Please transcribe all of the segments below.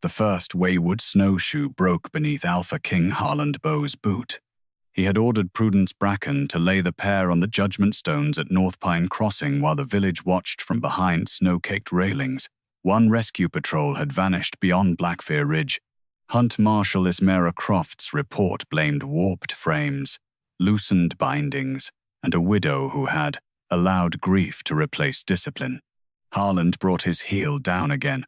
The first wayward snowshoe broke beneath Alpha King Harland Bow's boot. He had ordered Prudence Bracken to lay the pair on the judgment stones at North Pine Crossing while the village watched from behind snow-caked railings. One rescue patrol had vanished beyond Blackfear Ridge. Hunt Marshal Ismera Croft's report blamed warped frames, loosened bindings, and a widow who had allowed grief to replace discipline. Harland brought his heel down again.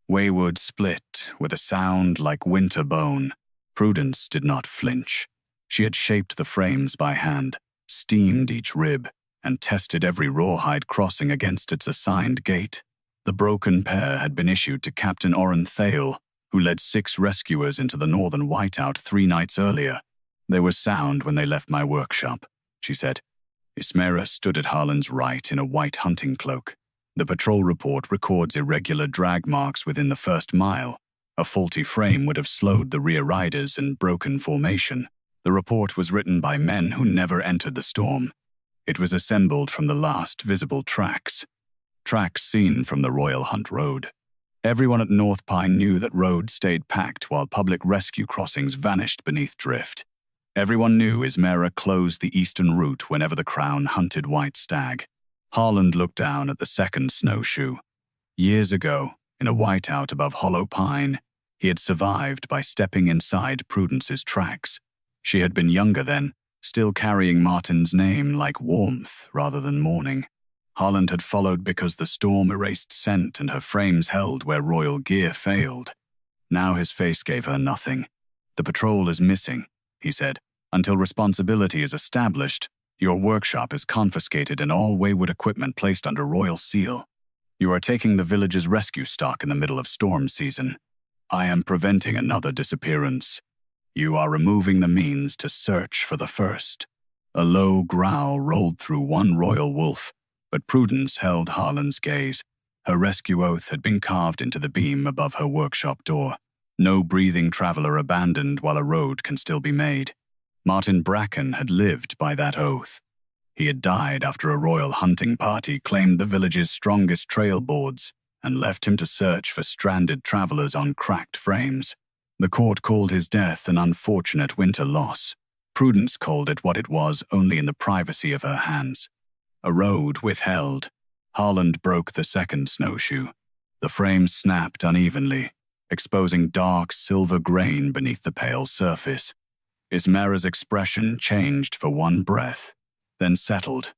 Wayward split with a sound like winter bone. Prudence did not flinch. She had shaped the frames by hand, steamed each rib, and tested every rawhide crossing against its assigned gate. The broken pair had been issued to Captain Orrin Thale, who led 6 rescuers into the northern whiteout 3 nights earlier. "They were sound when they left my workshop," she said. Ismera stood at Harland's right in a white hunting cloak. The patrol report records irregular drag marks within the first mile. A faulty frame would have slowed the rear riders and broken formation. The report was written by men who never entered the storm. It was assembled from the last visible tracks seen from the Royal Hunt Road. Everyone at North Pine knew that road stayed packed while public rescue crossings vanished beneath drift. Everyone knew Ismera closed the eastern route whenever the Crown hunted white stag. Harland looked down at the second snowshoe. Years ago, in a whiteout above Hollow Pine, he had survived by stepping inside Prudence's tracks. She had been younger then, still carrying Martin's name like warmth rather than mourning. Harland had followed because the storm erased scent and her frames held where royal gear failed. Now his face gave her nothing. "The patrol is missing," he said. "Until responsibility is established, your workshop is confiscated and all wayward equipment placed under royal seal. You are taking the village's rescue stock in the middle of storm season. I am preventing another disappearance. You are removing the means to search for the first." A low growl rolled through one royal wolf, but Prudence held Harland's gaze. Her rescue oath had been carved into the beam above her workshop door. No breathing traveler abandoned while a road can still be made. Martin Bracken had lived by that oath. He had died after a royal hunting party claimed the village's strongest trail boards and left him to search for stranded travelers on cracked frames. The court called his death an unfortunate winter loss. Prudence called it what it was only in the privacy of her hands. A road withheld. Harland broke the second snowshoe. The frame snapped unevenly, exposing dark silver grain beneath the pale surface. Ismera's expression changed for one breath, then settled.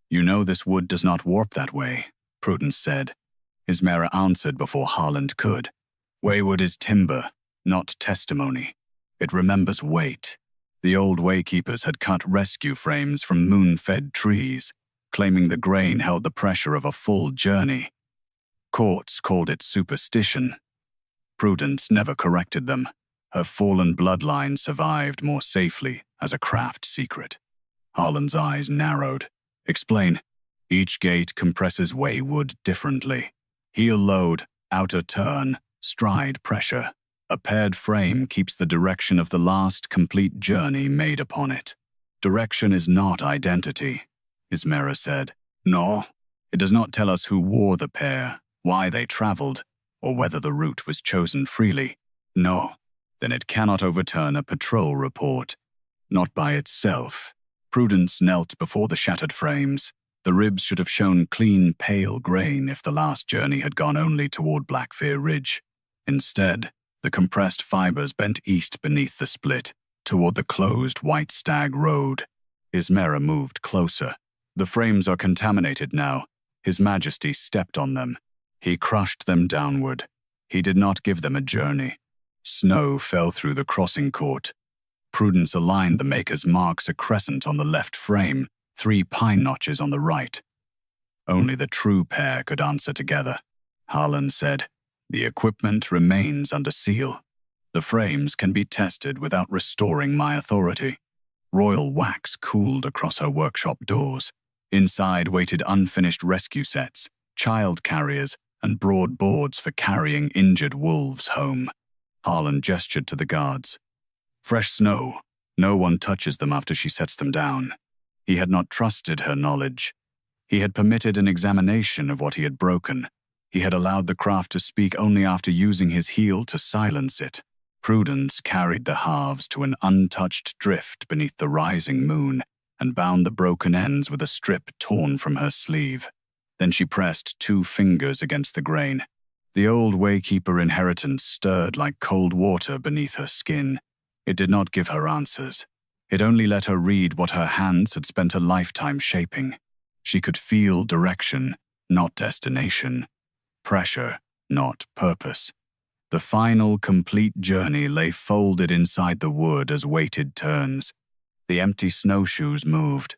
"You know this wood does not warp that way," Prudence said. Ismera answered before Harland could. "Wayward is timber, not testimony. It remembers weight." The old waykeepers had cut rescue frames from moon-fed trees, claiming the grain held the pressure of a full journey. Courts called it superstition. Prudence never corrected them. Her fallen bloodline survived more safely as a craft secret. Harland's eyes narrowed. "Explain." "Each gate compresses wayward differently. Heel load, outer turn, stride pressure. A paired frame keeps the direction of the last complete journey made upon it. Direction is not identity," Ismera said. "No, it does not tell us who wore the pair, why they traveled, or whether the route was chosen freely. No, then it cannot overturn a patrol report. Not by itself." Prudence knelt before the shattered frames. The ribs should have shown clean, pale grain if the last journey had gone only toward Blackfear Ridge. Instead, the compressed fibers bent east beneath the split, toward the closed White Stag Road. Ismera moved closer. "The frames are contaminated now." His Majesty stepped on them. He crushed them downward. He did not give them a journey. Snow fell through the crossing court. Prudence aligned the maker's marks a crescent on the left frame, 3 pine notches on the right. Only the true pair could answer together. Harland said, "The equipment remains under seal. The frames can be tested without restoring my authority." Royal wax cooled across her workshop doors. Inside waited unfinished rescue sets, child carriers, and broad boards for carrying injured wolves home. Harland gestured to the guards. "Fresh snow. No one touches them after she sets them down." He had not trusted her knowledge. He had permitted an examination of what he had broken, He had allowed the craft to speak only after using his heel to silence it. Prudence carried the halves to an untouched drift beneath the rising moon and bound the broken ends with a strip torn from her sleeve. Then she pressed 2 fingers against the grain. The old Waykeeper inheritance stirred like cold water beneath her skin. It did not give her answers. It only let her read what her hands had spent a lifetime shaping. She could feel direction, not destination. Pressure, not purpose. The final, complete journey lay folded inside the wood as weighted turns. The empty snowshoes moved.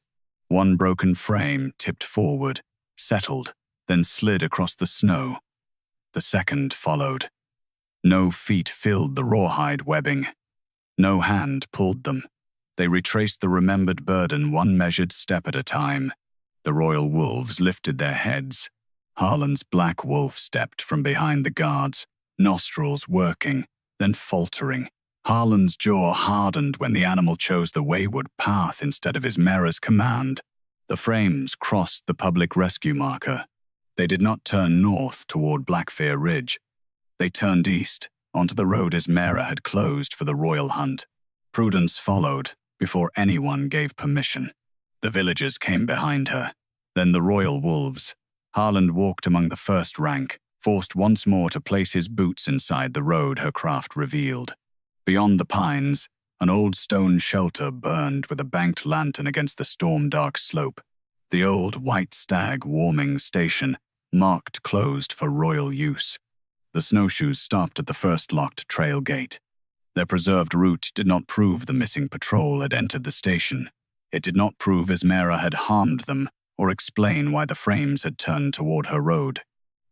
One broken frame tipped forward, settled, then slid across the snow. The second followed. No feet filled the rawhide webbing. No hand pulled them. They retraced the remembered burden 1 measured step at a time. The royal wolves lifted their heads. Harland's black wolf stepped from behind the guards, nostrils working, then faltering. Harland's jaw hardened when the animal chose the wayward path instead of his mare's command. The frames crossed the public rescue marker. They did not turn north toward Blackfear Ridge. They turned east, onto the road his mare had closed for the royal hunt. Prudence followed, before anyone gave permission. The villagers came behind her, then the royal wolves. Harland walked among the first rank, forced once more to place his boots inside the road her craft revealed. Beyond the pines, an old stone shelter burned with a banked lantern against the storm-dark slope. The old White Stag warming station, marked closed for royal use. The snowshoes stopped at the first locked trail gate. Their preserved route did not prove the missing patrol had entered the station. It did not prove Ismera had harmed them or explain why the frames had turned toward her road.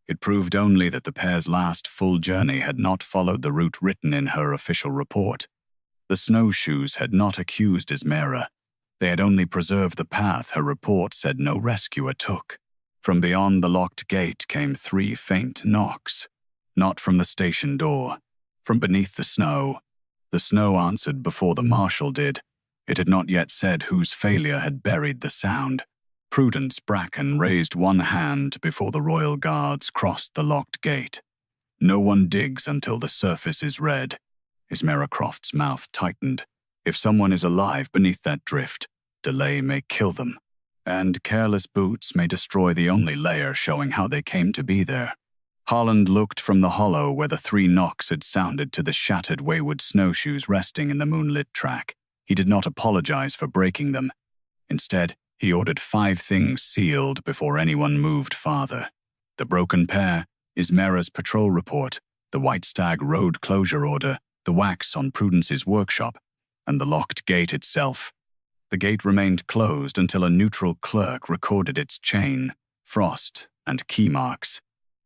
It proved only that the pair's last full journey had not followed the route written in her official report. The snowshoes had not accused Ismera. They had only preserved the path her report said no rescuer took. From beyond the locked gate came 3 faint knocks. Not from the station door. From beneath the snow. The snow answered before the marshal did. It had not yet said whose failure had buried the sound. Prudence Bracken raised one hand before the royal guards crossed the locked gate. No one digs until the surface is red. Ismera Croft's mouth tightened. If someone is alive beneath that drift, delay may kill them. And careless boots may destroy the only layer showing how they came to be there. Harland looked from the hollow where the 3 knocks had sounded to the shattered wayward snowshoes resting in the moonlit track. He did not apologize for breaking them. Instead, he ordered 5 things sealed before anyone moved farther. The broken pair, Ismera's patrol report, the White Stag road closure order, the wax on Prudence's workshop, and the locked gate itself. The gate remained closed until a neutral clerk recorded its chain, frost, and key marks.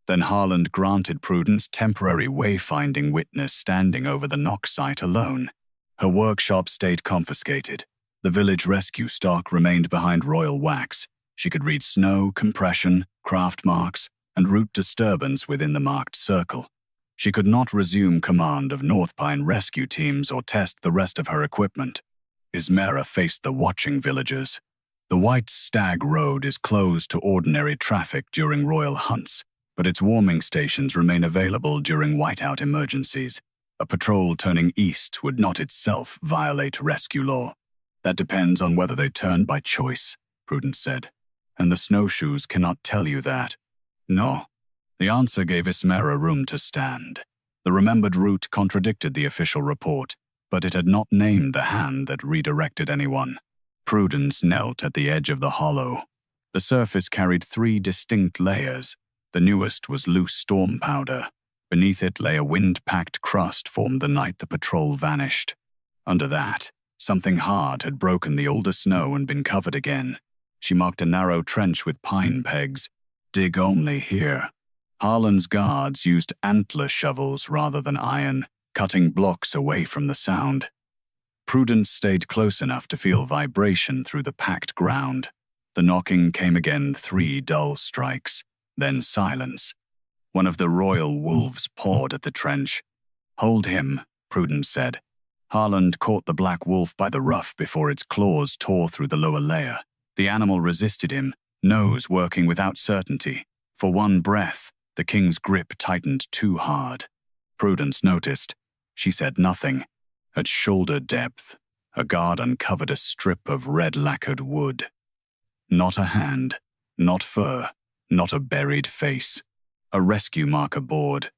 Then Harland granted Prudence temporary wayfinding witness standing over the knock site alone. Her workshop stayed confiscated. The village rescue stock remained behind royal wax. She could read snow, compression, craft marks, and route disturbance within the marked circle. She could not resume command of North Pine rescue teams or test the rest of her equipment. Ismera faced the watching villagers. The White Stag Road is closed to ordinary traffic during royal hunts, but its warming stations remain available during whiteout emergencies. A patrol turning east would not itself violate rescue law. That depends on whether they turn by choice, Prudence said. And the snowshoes cannot tell you that. No. The answer gave Ismera room to stand. The remembered route contradicted the official report, but it had not named the hand that redirected anyone. Prudence knelt at the edge of the hollow. The surface carried 3 distinct layers. The newest was loose storm powder. Beneath it lay a wind-packed crust formed the night the patrol vanished. Under that, something hard had broken the older snow and been covered again. She marked a narrow trench with pine pegs. Dig only here. Harland's guards used antler shovels rather than iron, cutting blocks away from the sound. Prudence stayed close enough to feel vibration through the packed ground. The knocking came again, 3 dull strikes, then silence. One of the royal wolves pawed at the trench. Hold him, Prudence said. Harland caught the black wolf by the ruff before its claws tore through the lower layer. The animal resisted him, nose working without certainty. For one breath, The king's grip tightened too hard. Prudence noticed. She said nothing. At shoulder depth, a guard uncovered a strip of red-lacquered wood. Not a hand, not fur, not a buried face. A rescue marker board.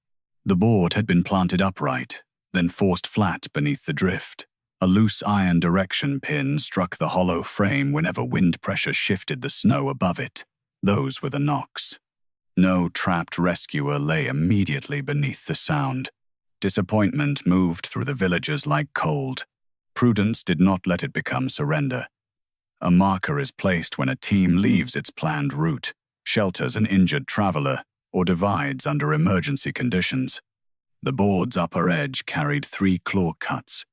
The board had been planted upright, then forced flat beneath the drift. A loose iron direction pin struck the hollow frame whenever wind pressure shifted the snow above it. Those were the knocks. No trapped rescuer lay immediately beneath the sound. Disappointment moved through the villagers like cold. Prudence did not let it become surrender. A marker is placed when a team leaves its planned route, shelters an injured traveler, or divides under emergency conditions. The board's upper edge carried 3 claw cuts.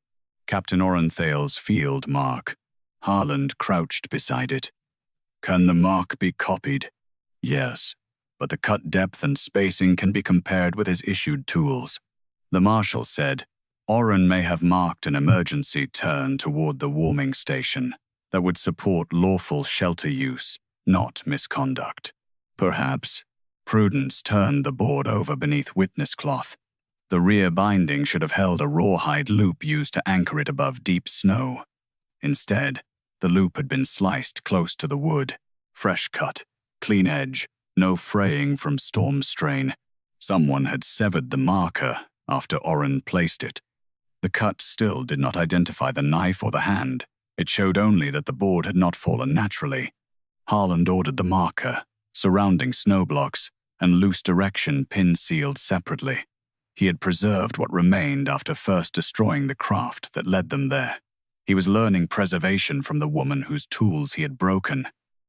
Captain Orenthale's field mark. Harland crouched beside it. Can the mark be copied? Yes, but the cut depth and spacing can be compared with his issued tools. The marshal said, Oren may have marked an emergency turn toward the warming station that would support lawful shelter use, not misconduct. Perhaps. Prudence turned the board over beneath witness cloth. The rear binding should have held a rawhide loop used to anchor it above deep snow. Instead, the loop had been sliced close to the wood. Fresh cut, clean edge, no fraying from storm strain. Someone had severed the marker after Oren placed it. The cut still did not identify the knife or the hand. It showed only that the board had not fallen naturally. Harland ordered the marker, surrounding snow blocks, and loose direction pin-sealed separately. He had preserved what remained after first destroying the craft that led them there. He was learning preservation from the woman whose tools he had broken.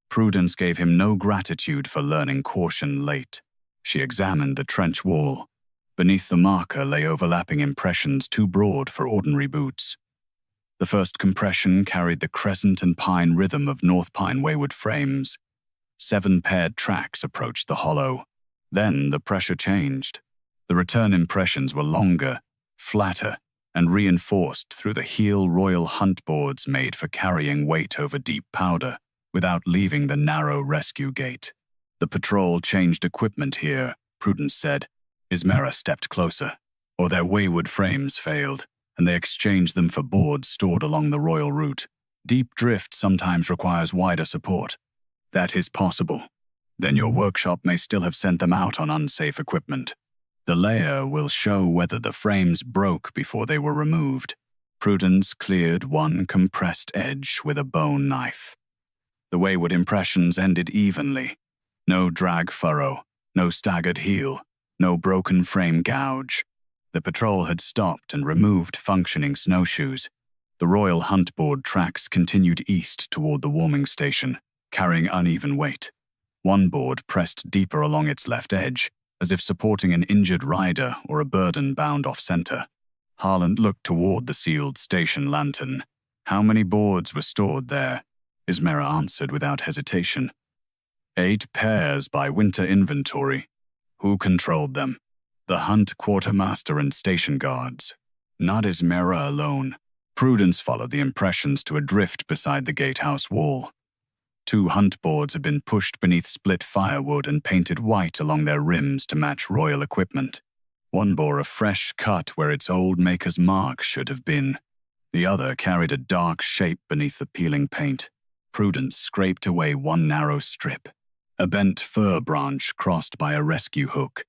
Prudence gave him no gratitude for learning caution late. She examined the trench wall. Beneath the marker lay overlapping impressions too broad for ordinary boots. The first compression carried the crescent and pine rhythm of North Pine wayward frames. 7 paired tracks approached the hollow. Then the pressure changed. The return impressions were longer, flatter, and reinforced through the heel royal hunt boards made for carrying weight over deep powder without leaving the narrow rescue gate. The patrol changed equipment here, Prudence said. Ismera stepped closer, or their wayward frames failed, and they exchanged them for boards stored along the royal route. Deep drift sometimes requires wider support. That is possible. Then your workshop may still have sent them out on unsafe equipment. The layer will show whether the frames broke before they were removed. Prudence cleared one compressed edge with a bone knife. The wayward impressions ended evenly. No drag furrow, no staggered heel, no broken frame gouge. The patrol had stopped and removed functioning snowshoes. The royal hunt board tracks continued east toward the warming station, carrying uneven weight. One board pressed deeper along its left edge, as if supporting an injured rider or a burden bound off-center. Harland looked toward the sealed station lantern. How many boards were stored there? Ismera answered without hesitation. 8 pairs by winter inventory. Who controlled them? The hunt quartermaster and station guards. Not Ismera alone. Prudence followed the impressions to a drift beside the gatehouse wall. 2 hunt boards had been pushed beneath split firewood and painted white along their rims to match royal equipment. One bore a fresh cut where its old maker's mark should have been. The other carried a dark shape beneath the peeling paint. Prudence scraped away one narrow strip. A bent fir branch crossed by a rescue hook.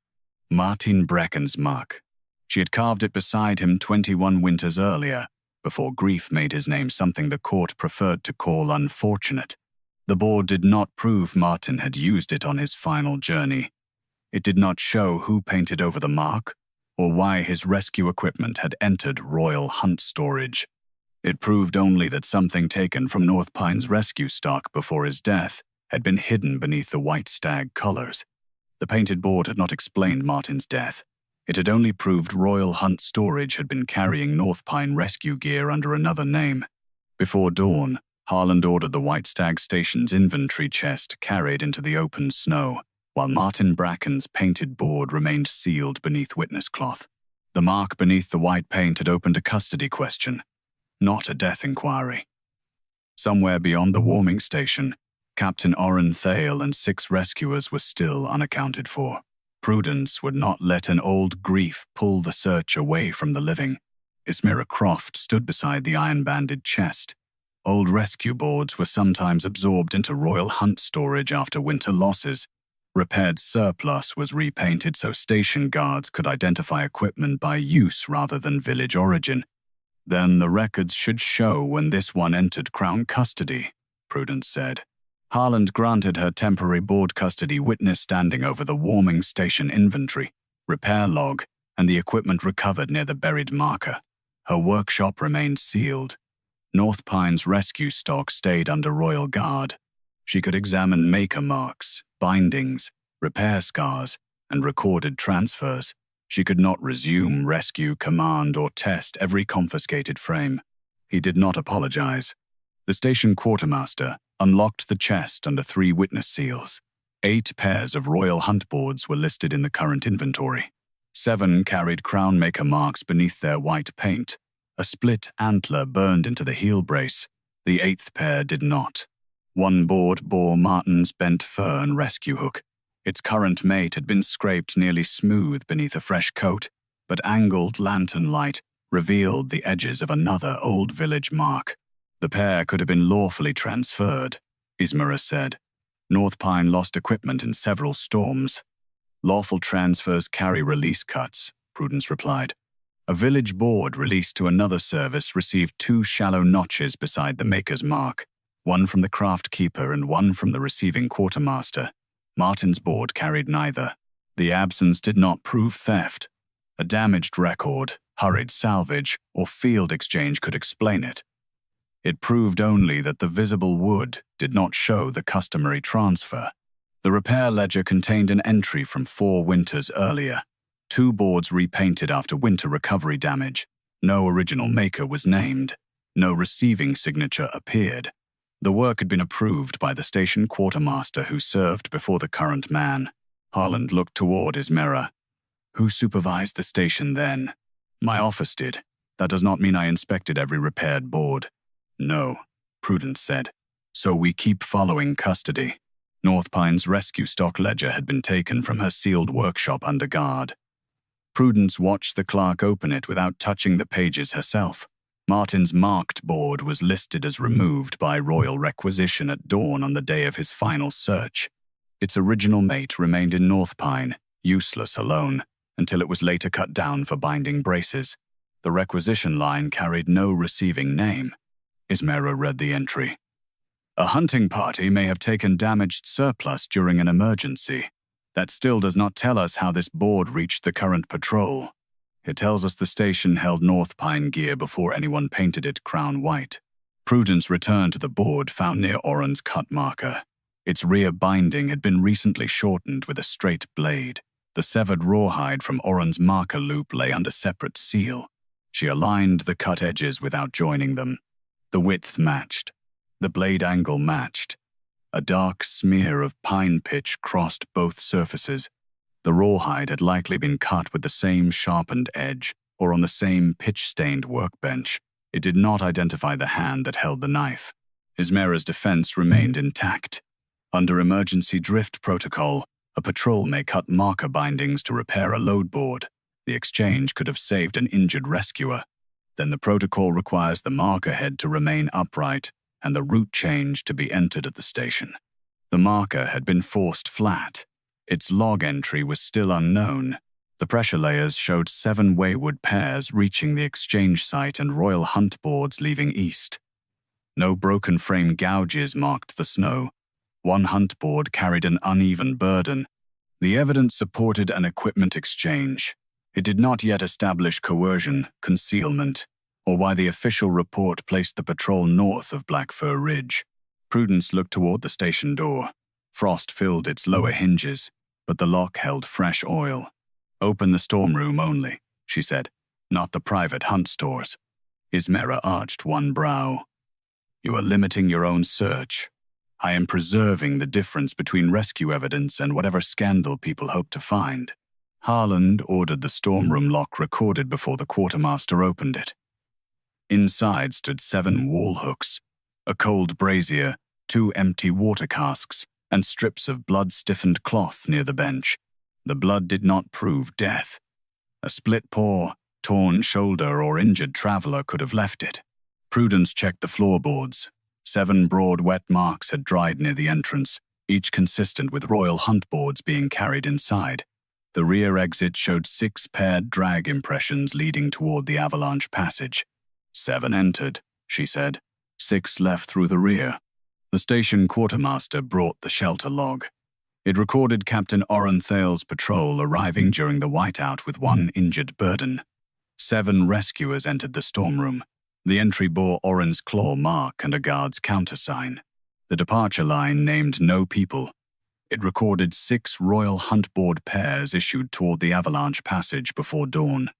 Martin Brecken's mark. She had carved it beside him 21 winters earlier, before grief made his name something the court preferred to call unfortunate. The board did not prove Martin had used it on his final journey. It did not show who painted over the mark, or why his rescue equipment had entered royal hunt storage. It proved only that something taken from North Pine's rescue stock before his death had been hidden beneath the white stag colors. The painted board had not explained Martin's death. It had only proved royal hunt storage had been carrying North Pine rescue gear under another name. Before dawn, Harland ordered the White Stag Station's inventory chest carried into the open snow, while Martin Bracken's painted board remained sealed beneath witness cloth. The mark beneath the white paint had opened a custody question, not a death inquiry. Somewhere beyond the warming station, Captain Orenthale and 6 rescuers were still unaccounted for. Prudence would not let an old grief pull the search away from the living. Ismira Croft stood beside the iron-banded chest. Old rescue boards were sometimes absorbed into Royal Hunt storage after winter losses. Repaired surplus was repainted so station guards could identify equipment by use rather than village origin. Then the records should show when this one entered Crown custody, Prudence said. Harland granted her temporary board custody witness standing over the warming station inventory, repair log, and the equipment recovered near the buried marker. Her workshop remained sealed. North Pine's rescue stock stayed under royal guard. She could examine maker marks, bindings, repair scars, and recorded transfers. She could not resume, rescue, command, or test every confiscated frame. He did not apologize. The station quartermaster unlocked the chest under 3 witness seals. 8 pairs of Royal Hunt boards were listed in the current inventory. 7 carried crown maker marks beneath their white paint. A split antler burned into the heel brace. The 8th pair did not. 1 board bore Martin's bent fern rescue hook. Its current mate had been scraped nearly smooth beneath a fresh coat, but angled lantern light revealed the edges of another old village mark. The pair could have been lawfully transferred, Ismira said. North Pine lost equipment in several storms. Lawful transfers carry release cuts, Prudence replied. A village board released to another service received 2 shallow notches beside the maker's mark, one from the craft keeper and one from the receiving quartermaster. Martin's board carried neither. The absence did not prove theft. A damaged record, hurried salvage, or field exchange could explain it. It proved only that the visible wood did not show the customary transfer. The repair ledger contained an entry from 4 winters earlier. 2 boards repainted after winter recovery damage. No original maker was named. No receiving signature appeared. The work had been approved by the station quartermaster who served before the current man. Harland looked toward Ismira. Who supervised the station then? My office did. That does not mean I inspected every repaired board. No, Prudence said. So we keep following custody. North Pine's rescue stock ledger had been taken from her sealed workshop under guard. Prudence watched the clerk open it without touching the pages herself. Martin's marked board was listed as removed by royal requisition at dawn on the day of his final search. Its original mate remained in North Pine, useless alone, until it was later cut down for binding braces. The requisition line carried no receiving name. Ismira read the entry. A hunting party may have taken damaged surplus during an emergency. That still does not tell us how this board reached the current patrol. It tells us the station held North Pine gear before anyone painted it crown white. Prudence returned to the board found near Oren's cut marker. Its rear binding had been recently shortened with a straight blade. The severed rawhide from Oren's marker loop lay under separate seal. She aligned the cut edges without joining them. The width matched. The blade angle matched. A dark smear of pine pitch crossed both surfaces. The rawhide had likely been cut with the same sharpened edge or on the same pitch-stained workbench. It did not identify the hand that held the knife. Ismira's defense remained intact. Under emergency drift protocol, a patrol may cut marker bindings to repair a load board. The exchange could have saved an injured rescuer. Then the protocol requires the marker head to remain upright and the route change to be entered at the station. The marker had been forced flat. Its log entry was still unknown. The pressure layers showed 7 wayward pairs reaching the exchange site and Royal Hunt boards leaving east. No broken frame gouges marked the snow. 1 hunt board carried an uneven burden. The evidence supported an equipment exchange. It did not yet establish coercion, concealment, or why the official report placed the patrol north of Black Fir Ridge. Prudence looked toward the station door. Frost filled its lower hinges, but the lock held fresh oil. Open the storm room only, she said, not the private hunt stores. Ismira arched one brow. You are limiting your own search. I am preserving the difference between rescue evidence and whatever scandal people hope to find. Harland ordered the storm room lock recorded before the quartermaster opened it. Inside stood 7 wall hooks, a cold brazier, 2 empty water casks, and strips of blood-stiffened cloth near the bench. The blood did not prove death. A split paw, torn shoulder, or injured traveler could have left it. Prudence checked the floorboards. 7 broad wet marks had dried near the entrance, each consistent with royal hunt boards being carried inside. The rear exit showed 6 paired drag impressions leading toward the avalanche passage. 7 entered, she said. 6 left through the rear. The station quartermaster brought the shelter log. It recorded Captain Oren Thale's patrol arriving during the whiteout with 1 injured burden. 7 rescuers entered the storm room. The entry bore Oren's claw mark and a guard's countersign. The departure line named no people. It recorded 6 royal hunt board pairs issued toward the avalanche passage before dawn.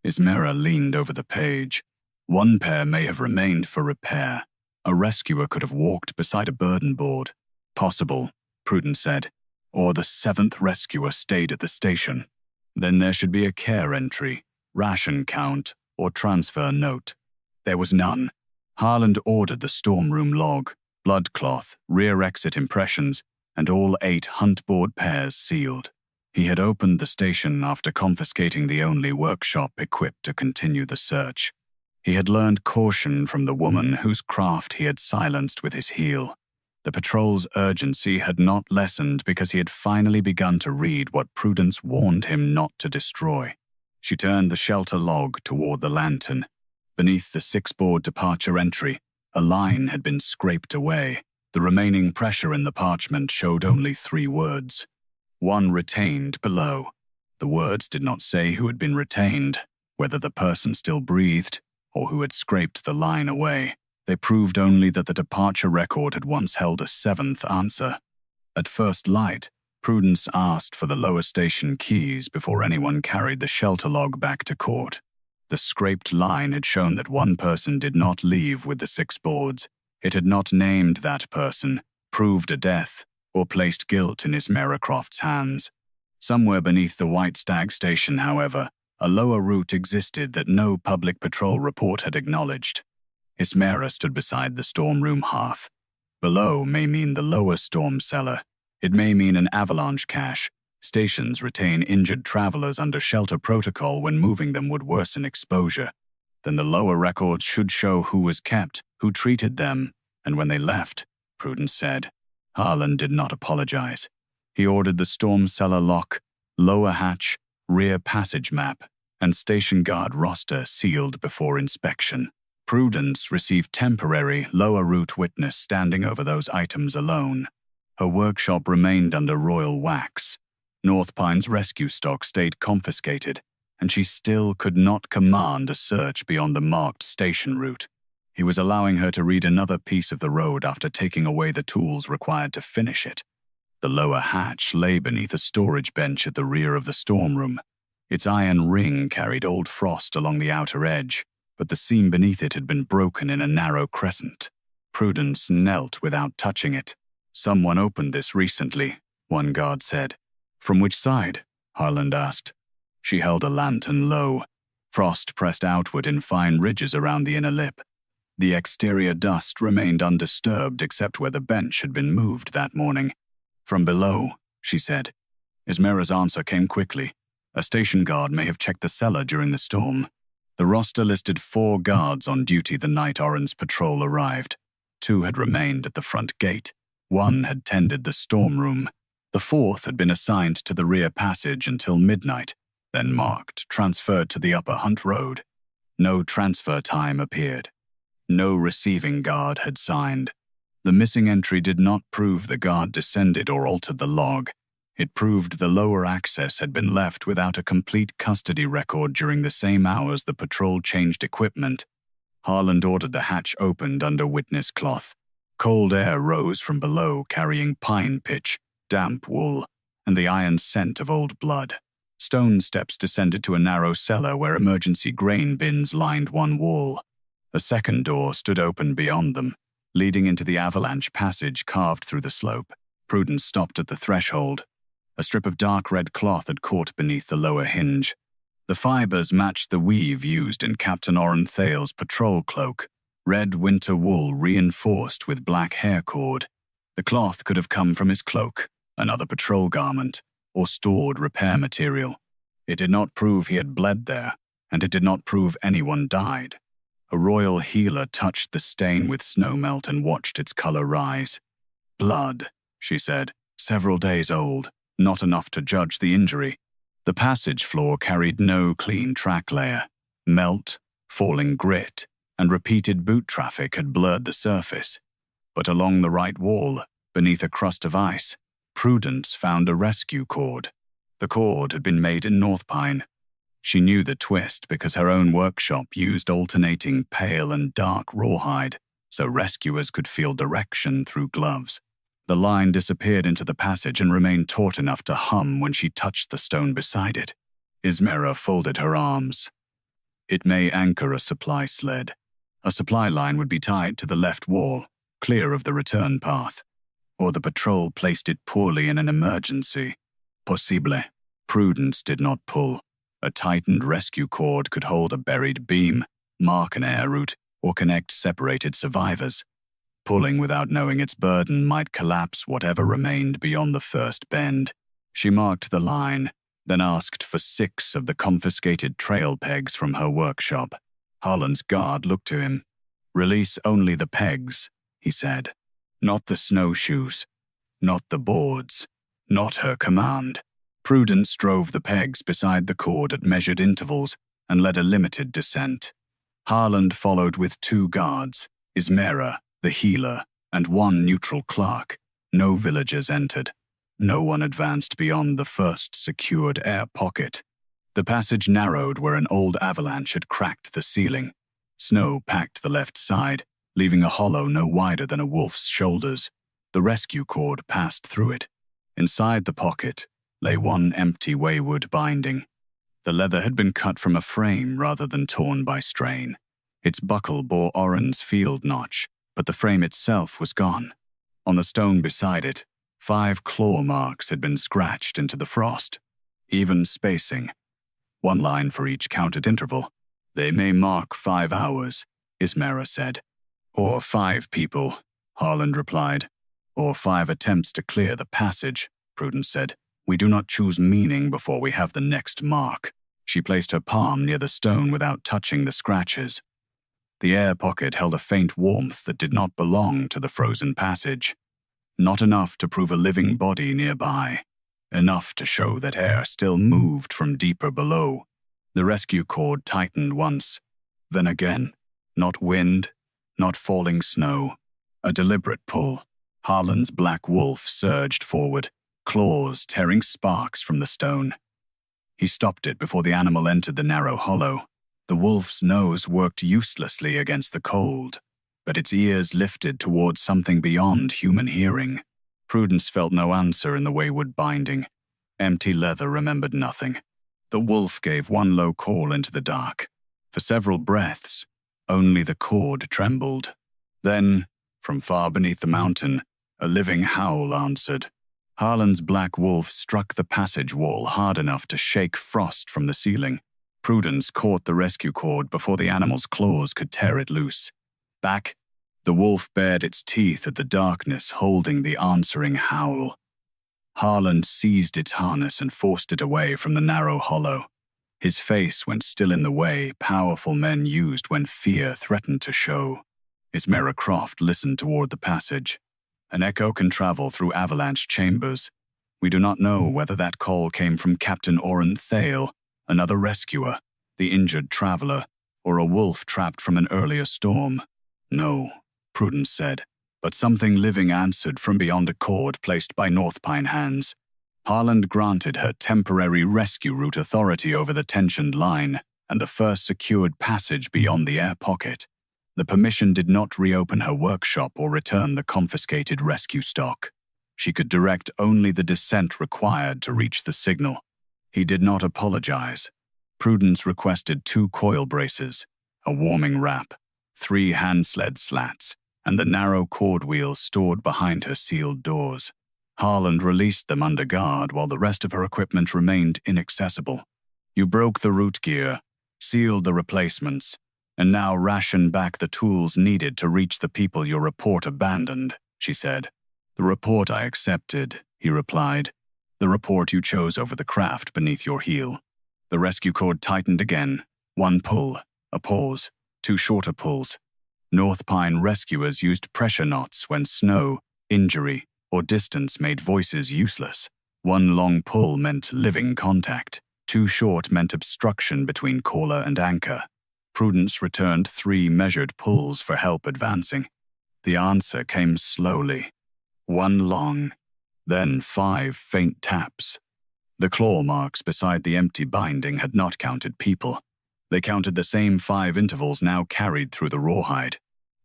Ismera leaned over the page. 1 pair may have remained for repair. A rescuer could have walked beside a burden board. Possible, Prudence said. Or the 7th rescuer stayed at the station. Then there should be a care entry, ration count, or transfer note. There was none. Harland ordered the storm room log, blood cloth, rear exit impressions, and all 8 hunt board pairs sealed. He had opened the station after confiscating the only workshop equipped to continue the search. He had learned caution from the woman whose craft he had silenced with his heel. The patrol's urgency had not lessened because he had finally begun to read what Prudence warned him not to destroy. She turned the shelter log toward the lantern. Beneath the 6-board departure entry, a line had been scraped away. The remaining pressure in the parchment showed only 3 words. 1 retained below. The words did not say who had been retained, whether the person still breathed, or who had scraped the line away. They proved only that the departure record had once held a 7th answer. At first light, Prudence asked for the lower station keys before anyone carried the shelter log back to court. The scraped line had shown that 1 person did not leave with the 6 boards. It had not named that person, proved a death, or placed guilt in Ismera Croft's hands. Somewhere beneath the White Stag station, however, a lower route existed that no public patrol report had acknowledged. Ismera stood beside the storm room hearth. Below may mean the lower storm cellar. It may mean an avalanche cache. Stations retain injured travelers under shelter protocol when moving them would worsen exposure. Then the lower records should show who was kept, who treated them, and when they left, Prudence said. Harland did not apologize. He ordered the storm cellar lock, lower hatch, rear passage map, and station guard roster sealed before inspection. Prudence received temporary lower route witness standing over those items alone. Her workshop remained under royal wax. North Pine's rescue stock stayed confiscated, and she still could not command a search beyond the marked station route. He was allowing her to read another piece of the road after taking away the tools required to finish it. The lower hatch lay beneath a storage bench at the rear of the storm room. Its iron ring carried old frost along the outer edge, but the seam beneath it had been broken in a narrow crescent. Prudence knelt without touching it. Someone opened this recently, one guard said. From which side? Harland asked. She held a lantern low. Frost pressed outward in fine ridges around the inner lip. The exterior dust remained undisturbed except where the bench had been moved that morning. From below, she said. Ismera's answer came quickly. A station guard may have checked the cellar during the storm. The roster listed 4 guards on duty the night Oren's patrol arrived. 2 had remained at the front gate. 1 had tended the storm room. The 4th had been assigned to the rear passage until midnight, then marked, transferred to the upper Hunt Road. No transfer time appeared. No receiving guard had signed. The missing entry did not prove the guard descended or altered the log. It proved the lower access had been left without a complete custody record during the same hours the patrol changed equipment. Harland ordered the hatch opened under witness cloth. Cold air rose from below carrying pine pitch, damp wool, and the iron scent of old blood. Stone steps descended to a narrow cellar where emergency grain bins lined one wall. A second door stood open beyond them, leading into the avalanche passage carved through the slope. Prudence stopped at the threshold. A strip of dark red cloth had caught beneath the lower hinge. The fibers matched the weave used in Captain Oren Thale's patrol cloak, red winter wool reinforced with black hair cord. The cloth could have come from his cloak, another patrol garment. or stored repair material. It did not prove he had bled there, and it did not prove anyone died. A royal healer touched the stain with snow melt and watched its color rise. Blood, she said, several days old, not enough to judge the injury. The passage floor carried no clean track layer. Melt, falling grit, and repeated boot traffic had blurred the surface. But along the right wall, beneath a crust of ice, Prudence found a rescue cord. The cord had been made in North Pine. She knew the twist because her own workshop used alternating pale and dark rawhide, so rescuers could feel direction through gloves. The line disappeared into the passage and remained taut enough to hum when she touched the stone beside it. Ismera folded her arms. It may anchor a supply sled. A supply line would be tied to the left wall, clear of the return path. Or the patrol placed it poorly in an emergency. Possible. Prudence did not pull. A tightened rescue cord could hold a buried beam, mark an air route, or connect separated survivors. Pulling without knowing its burden might collapse whatever remained beyond the first bend. She marked the line, then asked for 6 of the confiscated trail pegs from her workshop. Harland's guard looked to him. "Release only the pegs," he said. "Not the snowshoes. Not the boards. Not her command." Prudence drove the pegs beside the cord at measured intervals and led a limited descent. Harland followed with 2 guards, Ismera, the healer, and 1 neutral clerk. No villagers entered. No one advanced beyond the first secured air pocket. The passage narrowed where an old avalanche had cracked the ceiling. Snow packed the left side, leaving a hollow no wider than a wolf's shoulders. The rescue cord passed through it. Inside the pocket lay 1 empty wayward binding. The leather had been cut from a frame rather than torn by strain. Its buckle bore Oren's field notch, but the frame itself was gone. On the stone beside it, 5 claw marks had been scratched into the frost. Even spacing. 1 line for each counted interval. "They may mark 5 hours," Ismera said. "Or 5 people," Harland replied. "Or 5 attempts to clear the passage," Prudence said. "We do not choose meaning before we have the next mark." She placed her palm near the stone without touching the scratches. The air pocket held a faint warmth that did not belong to the frozen passage. Not enough to prove a living body nearby. Enough to show that air still moved from deeper below. The rescue cord tightened once, then again. Not wind, not falling snow. A deliberate pull. Harland's black wolf surged forward, claws tearing sparks from the stone. He stopped it before the animal entered the narrow hollow. The wolf's nose worked uselessly against the cold, but its ears lifted towards something beyond human hearing. Prudence felt no answer in the wayward binding. Empty leather remembered nothing. The wolf gave 1 low call into the dark. For several breaths, only the cord trembled. Then, from far beneath the mountain, a living howl answered. Harland's black wolf struck the passage wall hard enough to shake frost from the ceiling. Prudence caught the rescue cord before the animal's claws could tear it loose. Back, the wolf bared its teeth at the darkness, holding the answering howl. Harland seized its harness and forced it away from the narrow hollow. His face went still in the way powerful men used when fear threatened to show. Ismera Croft listened toward the passage. An echo can travel through avalanche chambers. We do not know whether that call came from Captain Oren Thale, another rescuer, the injured traveler, or a wolf trapped from an earlier storm. "No," Prudence said, but something living answered from beyond a cord placed by North Pine hands. Harland granted her temporary rescue route authority over the tensioned line and the first secured passage beyond the air pocket. The permission did not reopen her workshop or return the confiscated rescue stock. She could direct only the descent required to reach the signal. He did not apologize. Prudence requested 2 coil braces, a warming wrap, 3 hand sled slats, and the narrow cord wheel stored behind her sealed doors. Harland released them under guard while the rest of her equipment remained inaccessible. "You broke the root gear, sealed the replacements, and now ration back the tools needed to reach the people your report abandoned," she said. "The report I accepted," he replied. The report you chose over the craft beneath your heel. The rescue cord tightened again. One pull, a pause, two shorter pulls. North Pine rescuers used pressure knots when snow, injury, or distance made voices useless. One long pull meant living contact. Two short meant obstruction between caller and anchor. Prudence returned 3 measured pulls for help advancing. The answer came slowly. 1 long, then 5 faint taps. The claw marks beside the empty binding had not counted people. They counted the same 5 intervals now carried through the rawhide.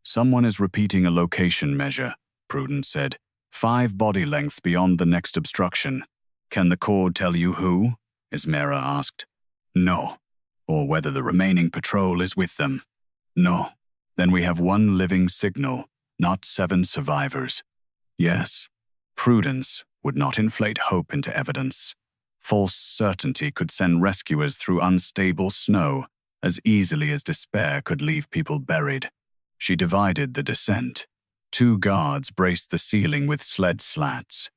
Someone is repeating a location measure, Prudence said. 5 body lengths beyond the next obstruction. Can the cord tell you who? Ismera asked. No. Or whether the remaining patrol is with them. No. Then we have 1 living signal, not 7 survivors. Yes. Prudence would not inflate hope into evidence. False certainty could send rescuers through unstable snow as easily as despair could leave people buried. She divided the descent. 2 guards braced the ceiling with sled slats.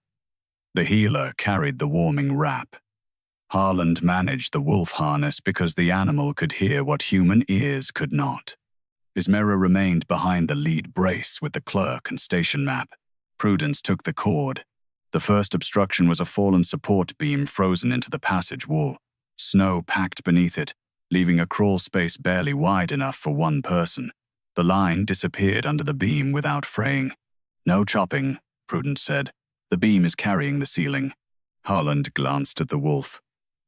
The healer carried the warming wrap. Harland managed the wolf harness because the animal could hear what human ears could not. Ismera remained behind the lead brace with the clerk and station map. Prudence took the cord. The first obstruction was a fallen support beam frozen into the passage wall. Snow packed beneath it, leaving a crawl space barely wide enough for 1 person. The line disappeared under the beam without fraying. No chopping, Prudence said. The beam is carrying the ceiling. Harland glanced at the wolf.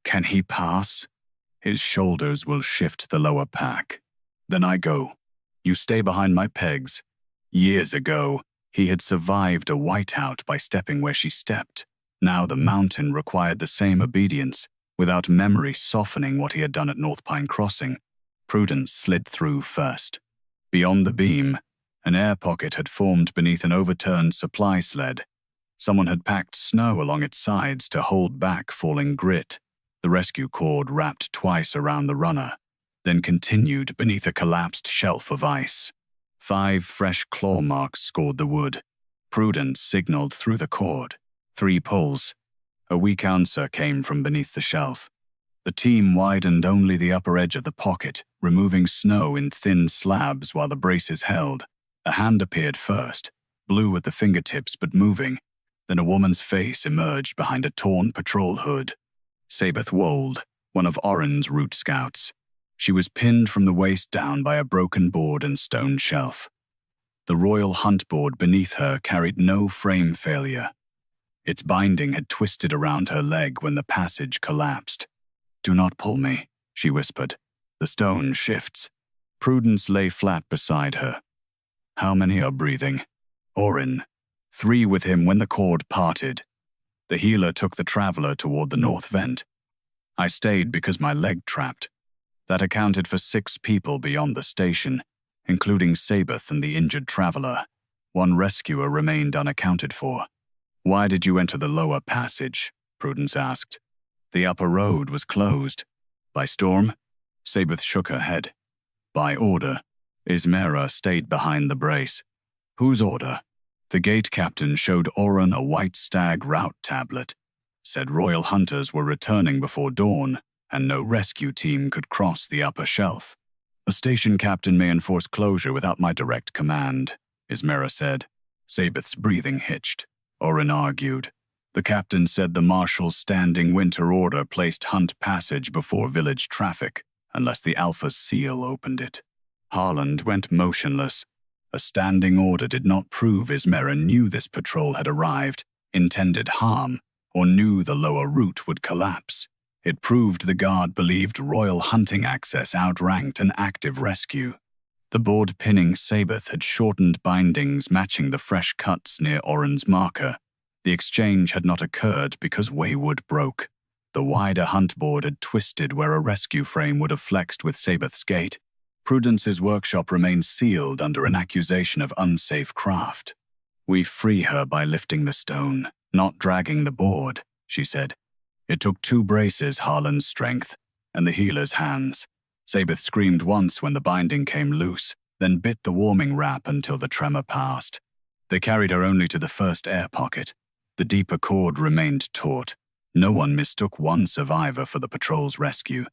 Can he pass? His shoulders will shift the lower pack. Then I go. You stay behind my pegs. Years ago, he had survived a whiteout by stepping where she stepped. Now the mountain required the same obedience, without memory softening what he had done at North Pine Crossing. Prudence slid through first. Beyond the beam, an air pocket had formed beneath an overturned supply sled. Someone had packed snow along its sides to hold back falling grit. The rescue cord wrapped twice around the runner, then continued beneath a collapsed shelf of ice. 5 fresh claw marks scored the wood. Prudence signaled through the cord. 3 pulls. A weak answer came from beneath the shelf. The team widened only the upper edge of the pocket, removing snow in thin slabs while the braces held. A hand appeared first, blue at the fingertips but moving. Then a woman's face emerged behind a torn patrol hood. Sabeth Wold, one of Oren's route scouts. She was pinned from the waist down by a broken board and stone shelf. The royal hunt board beneath her carried no frame failure. Its binding had twisted around her leg when the passage collapsed. Do not pull me, she whispered. The stone shifts. Prudence lay flat beside her. How many are breathing? Oren. 3 with him when the cord parted. The healer took the traveler toward the north vent. I stayed because my leg trapped. That accounted for 6 people beyond the station, including Sabeth and the injured traveler. 1 rescuer remained unaccounted for. Why did you enter the lower passage? Prudence asked. The upper road was closed. By storm? Sabeth shook her head. By order. Ismera stayed behind the brace. Whose order? The gate captain showed Oren a white stag route tablet. Said royal hunters were returning before dawn, and no rescue team could cross the upper shelf. A station captain may enforce closure without my direct command, Ismera said. Sabeth's breathing hitched. Oren argued. The captain said the marshal's standing winter order placed Hunt Passage before village traffic, unless the Alpha Seal opened it. Harland went motionless. A standing order did not prove Ismera knew this patrol had arrived, intended harm, or knew the lower route would collapse. It proved the guard believed royal hunting access outranked an active rescue. The board pinning Sabeth had shortened bindings matching the fresh cuts near Oren's marker. The exchange had not occurred because Waywood broke. The wider hunt board had twisted where a rescue frame would have flexed with Sabeth's gait. Prudence's workshop remained sealed under an accusation of unsafe craft. We free her by lifting the stone, not dragging the board, she said. It took 2 braces, Harland's strength, and the healer's hands. Sabeth screamed once when the binding came loose, then bit the warming wrap until the tremor passed. They carried her only to the first air pocket. The deeper cord remained taut. No one mistook one survivor for the patrol's rescue.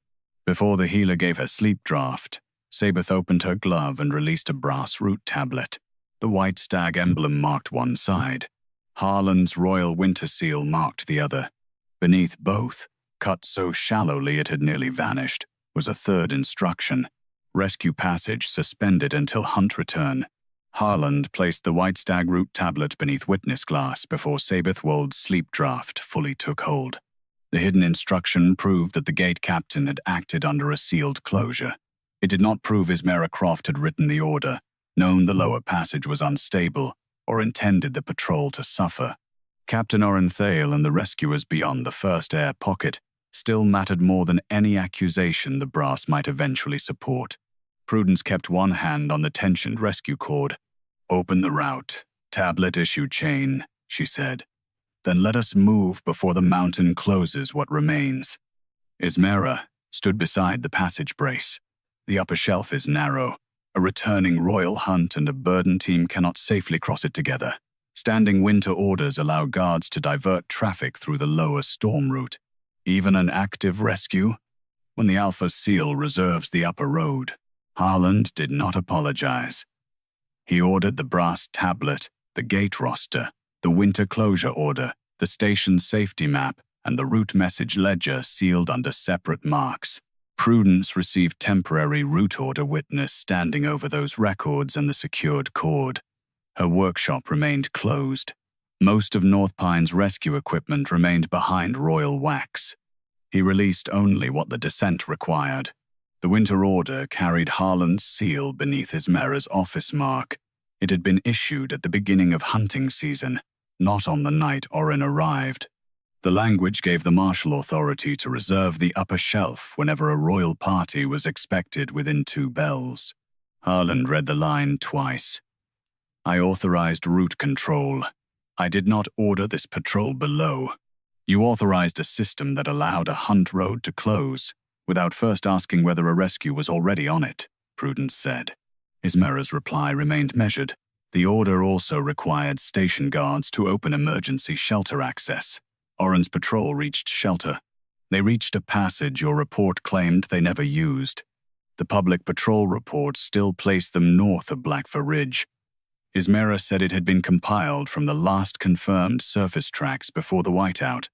Before the healer gave her sleep draft, Sabeth opened her glove and released a brass root tablet. The white stag emblem marked one side. Harland's royal winter seal marked the other. Beneath both, cut so shallowly it had nearly vanished, was a third instruction: rescue passage suspended until hunt return. Harland placed the white stag root tablet beneath witness glass before Sabeth Wold's sleep draft fully took hold. The hidden instruction proved that the gate captain had acted under a sealed closure. It did not prove Ismera Croft had written the order, known the lower passage was unstable, or intended the patrol to suffer. Captain Orenthale and the rescuers beyond the first air pocket still mattered more than any accusation the brass might eventually support. Prudence kept one hand on the tensioned rescue cord. "Open the route. Tablet issue chain," she said. "Then let us move before the mountain closes what remains." Ismera stood beside the passage brace. The upper shelf is narrow. A returning royal hunt and a burden team cannot safely cross it together. Standing winter orders allow guards to divert traffic through the lower storm route. Even an active rescue? When the Alpha Seal reserves the upper road. Harland did not apologize. He ordered the brass tablet, the gate roster, the winter closure order, the station's safety map, and the route message ledger sealed under separate marks. Prudence received temporary route order witness standing over those records and the secured cord. Her workshop remained closed. Most of North Pine's rescue equipment remained behind Royal Wax. He released only what the descent required. The winter order carried Harland's seal beneath Ismera's office mark. It had been issued at the beginning of hunting season, not on the night Oren arrived. The language gave the martial authority to reserve the upper shelf whenever a royal party was expected within 2 bells. Harland read the line twice. "I authorized route control. I did not order this patrol below. You authorized a system that allowed a hunt road to close, without first asking whether a rescue was already on it," Prudence said. Ismera's reply remained measured. The order also required station guards to open emergency shelter access. Oren's patrol reached shelter. They reached a passage your report claimed they never used. The public patrol report still placed them north of Blackfur Ridge. Ismera said it had been compiled from the last confirmed surface tracks before the whiteout.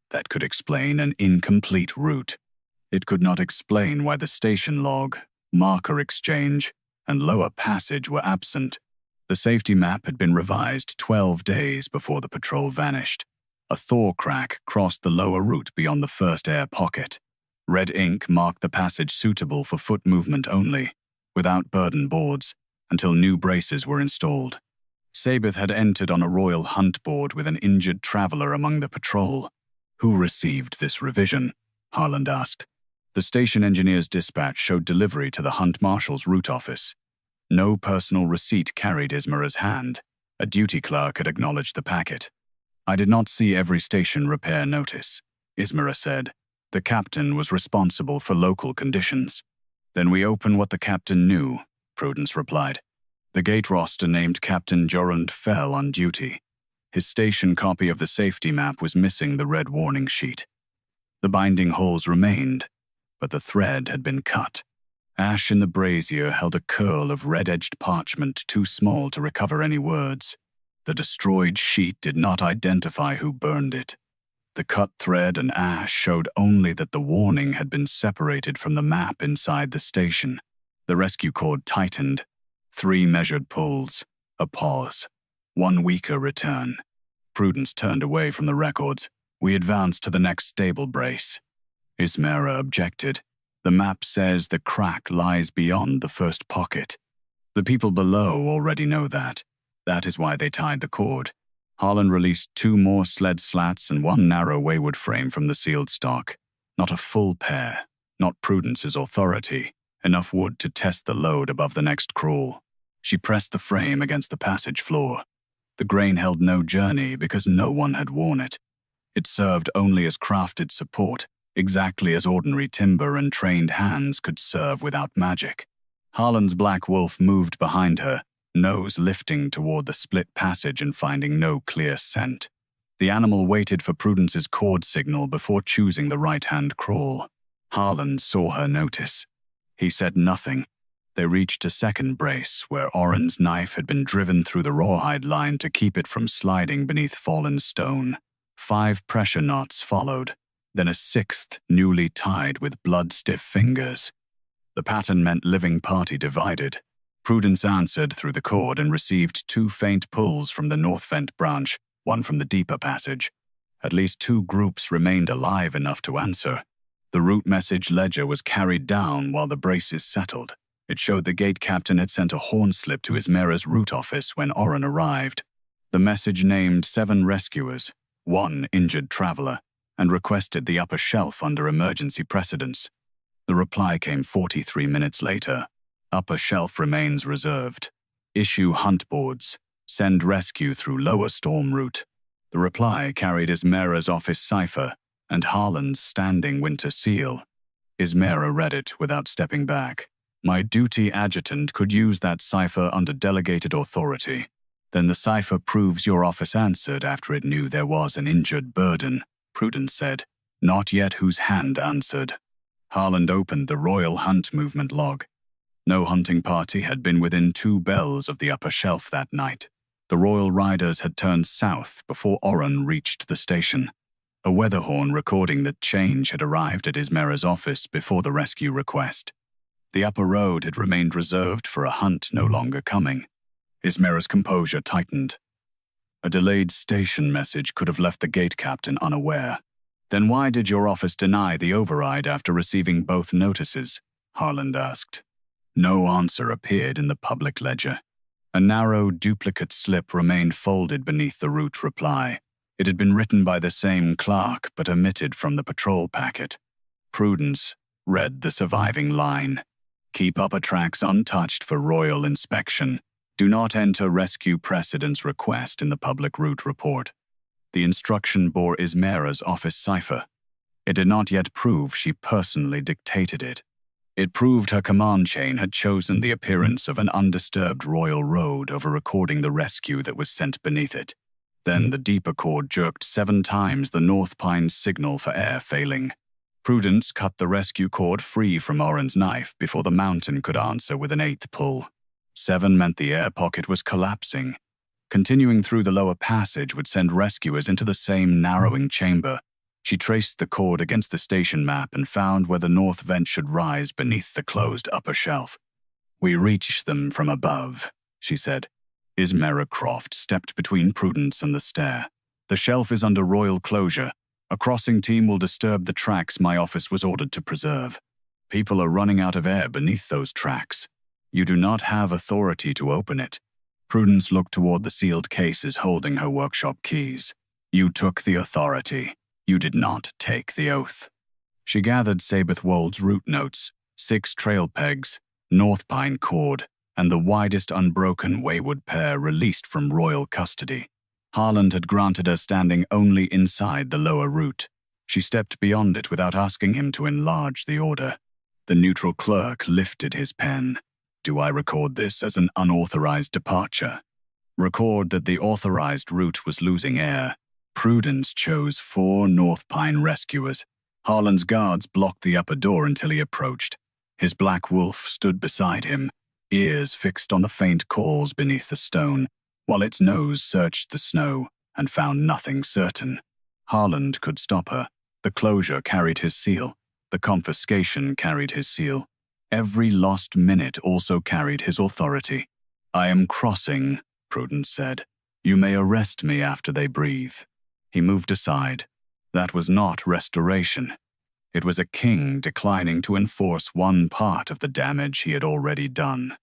That could explain an incomplete route. It could not explain why the station log, marker exchange, and lower passage were absent. The safety map had been revised 12 days before the patrol vanished. A thaw crack crossed the lower route beyond the first air pocket. Red ink marked the passage suitable for foot movement only, without burden boards, until new braces were installed. Sabeth had entered on a royal hunt board with an injured traveler among the patrol. "Who received this revision?" Harland asked. The station engineer's dispatch showed delivery to the hunt marshal's route office. No personal receipt carried Ismera's hand. A duty clerk had acknowledged the packet. "I did not see every station repair notice," Ismera said. "The captain was responsible for local conditions." "Then we open what the captain knew," Prudence replied. The gate roster named Captain Jorund Fell on duty. His station copy of the safety map was missing the red warning sheet. The binding holes remained, but the thread had been cut. Ash in the brazier held a curl of red-edged parchment too small to recover any words. The destroyed sheet did not identify who burned it. The cut thread and ash showed only that the warning had been separated from the map inside the station. The rescue cord tightened. 3 measured pulls. A pause. 1 weaker return. Prudence turned away from the records. "We advanced to the next stable brace." Ismera objected. "The map says the crack lies beyond the first pocket. The people below already know that. That is why they tied the cord." Harland released 2 more sled slats and 1 narrow wayward frame from the sealed stock. Not a full pair, not Prudence's authority, enough wood to test the load above the next crawl. She pressed the frame against the passage floor. The grain held no journey because no one had worn it. It served only as crafted support, exactly as ordinary timber and trained hands could serve without magic. Harland's black wolf moved behind her, nose lifting toward the split passage and finding no clear scent. The animal waited for Prudence's cord signal before choosing the right-hand crawl. Harland saw her notice. He said nothing. They reached a second brace, where Oren's knife had been driven through the rawhide line to keep it from sliding beneath fallen stone. 5 pressure knots followed, then a 6th, newly tied with blood-stiff fingers. The pattern meant living party divided. Prudence answered through the cord and received 2 faint pulls from the north vent branch, one from the deeper passage. At least 2 groups remained alive enough to answer. The route message ledger was carried down while the braces settled. It showed the gate captain had sent a horn slip to Ismera's route office when Oren arrived. The message named 7 rescuers, 1 injured traveler, and requested the upper shelf under emergency precedence. The reply came 43 minutes later. Upper shelf remains reserved. Issue hunt boards. Send rescue through lower storm route. The reply carried Ismera's office cipher and Harland's standing winter seal. Ismera read it without stepping back. My duty adjutant could use that cipher under delegated authority. Then the cipher proves your office answered after it knew there was an injured burden, Prudence said. Not yet whose hand answered. Harland opened the Royal Hunt movement log. No hunting party had been within 2 bells of the upper shelf that night. The Royal Riders had turned south before Oren reached the station. A weather horn recording that change had arrived at Ismera's office before the rescue request. The upper road had remained reserved for a hunt no longer coming. Ismera's composure tightened. A delayed station message could have left the gate captain unaware. Then why did your office deny the override after receiving both notices? Harland asked. No answer appeared in the public ledger. A narrow duplicate slip remained folded beneath the route reply. It had been written by the same clerk but omitted from the patrol packet. Prudence read the surviving line. Keep upper tracks untouched for royal inspection. Do not enter rescue precedence request in the public route report. The instruction bore Ismera's office cipher. It did not yet prove she personally dictated it. It proved her command chain had chosen the appearance of an undisturbed royal road over recording the rescue that was sent beneath it. Then the deeper cord jerked 7 times the North Pine signal for air failing. Prudence cut the rescue cord free from Oren's knife before the mountain could answer with an 8th pull. 7 meant the air pocket was collapsing. Continuing through the lower passage would send rescuers into the same narrowing chamber. She traced the cord against the station map and found where the north vent should rise beneath the closed upper shelf. We reach them from above, she said. Ismera Croft stepped between Prudence and the stair. The shelf is under royal closure. A crossing team will disturb the tracks my office was ordered to preserve. People are running out of air beneath those tracks. You do not have authority to open it. Prudence looked toward the sealed cases holding her workshop keys. You took the authority. You did not take the oath. She gathered Sabeth Wold's route notes, 6 trail pegs, North Pine cord, and the widest unbroken wayward pair released from royal custody. Harland had granted her standing only inside the lower route. She stepped beyond it without asking him to enlarge the order. The neutral clerk lifted his pen. Do I record this as an unauthorized departure? Record that the authorized route was losing air. Prudence chose 4 North Pine rescuers. Harland's guards blocked the upper door until he approached. His black wolf stood beside him, ears fixed on the faint calls beneath the stone, while its nose searched the snow and found nothing certain. Harland could stop her. The closure carried his seal. The confiscation carried his seal. Every lost minute also carried his authority. I am crossing, Prudence said. You may arrest me after they breathe. He moved aside. That was not restoration. It was a king declining to enforce one part of the damage he had already done.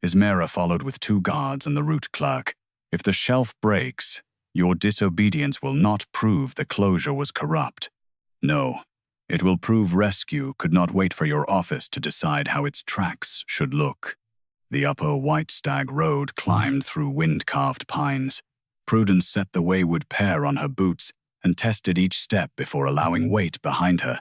Ismera followed with 2 guards and the route clerk. If the shelf breaks, your disobedience will not prove the closure was corrupt. No, it will prove rescue could not wait for your office to decide how its tracks should look. The upper White Stag Road climbed through wind-carved pines. Prudence set the wayward pair on her boots and tested each step before allowing weight behind her.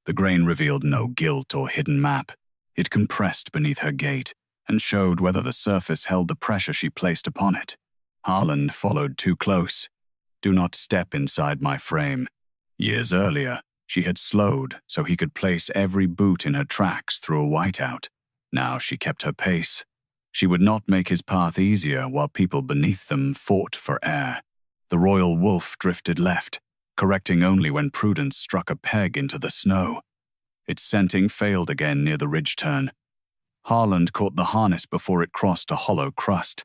The grain revealed no gilt or hidden map. It compressed beneath her gait and showed whether the surface held the pressure she placed upon it. Harland followed too close. "Do not step inside my frame." Years earlier, she had slowed so he could place every boot in her tracks through a whiteout. Now she kept her pace. She would not make his path easier while people beneath them fought for air. The royal wolf drifted left, correcting only when Prudence struck a peg into the snow. Its scenting failed again near the ridge turn. Harland caught the harness before it crossed a hollow crust.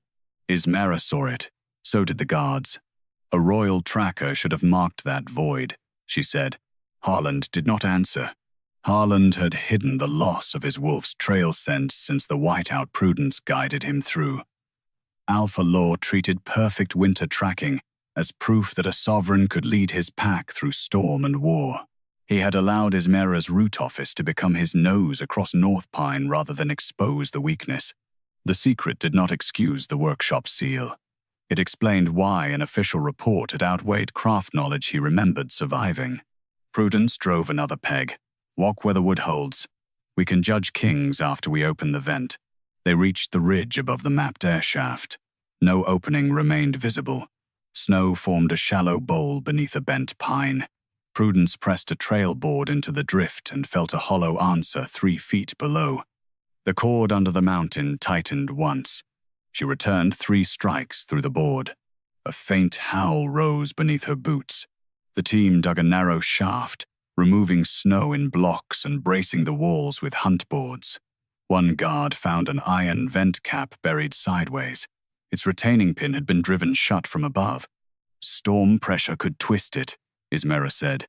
Ismera saw it. So did the guards. "A royal tracker should have marked that void," she said. Harland did not answer. Harland had hidden the loss of his wolf's trail scent since the whiteout Prudence guided him through. Alpha Law treated perfect winter tracking as proof that a sovereign could lead his pack through storm and war. He had allowed Ismera's root office to become his nose across North Pine rather than expose the weakness. The secret did not excuse the workshop seal. It explained why an official report had outweighed craft knowledge he remembered surviving. Prudence drove another peg. "Walk where the wood holds. We can judge kings after we open the vent." They reached the ridge above the mapped air shaft. No opening remained visible. Snow formed a shallow bowl beneath a bent pine. Prudence pressed a trail board into the drift and felt a hollow answer 3 feet below. The cord under the mountain tightened once. She returned 3 strikes through the board. A faint howl rose beneath her boots. The team dug a narrow shaft, removing snow in blocks and bracing the walls with hunt boards. One guard found an iron vent cap buried sideways. Its retaining pin had been driven shut from above. "Storm pressure could twist it," Ismera said.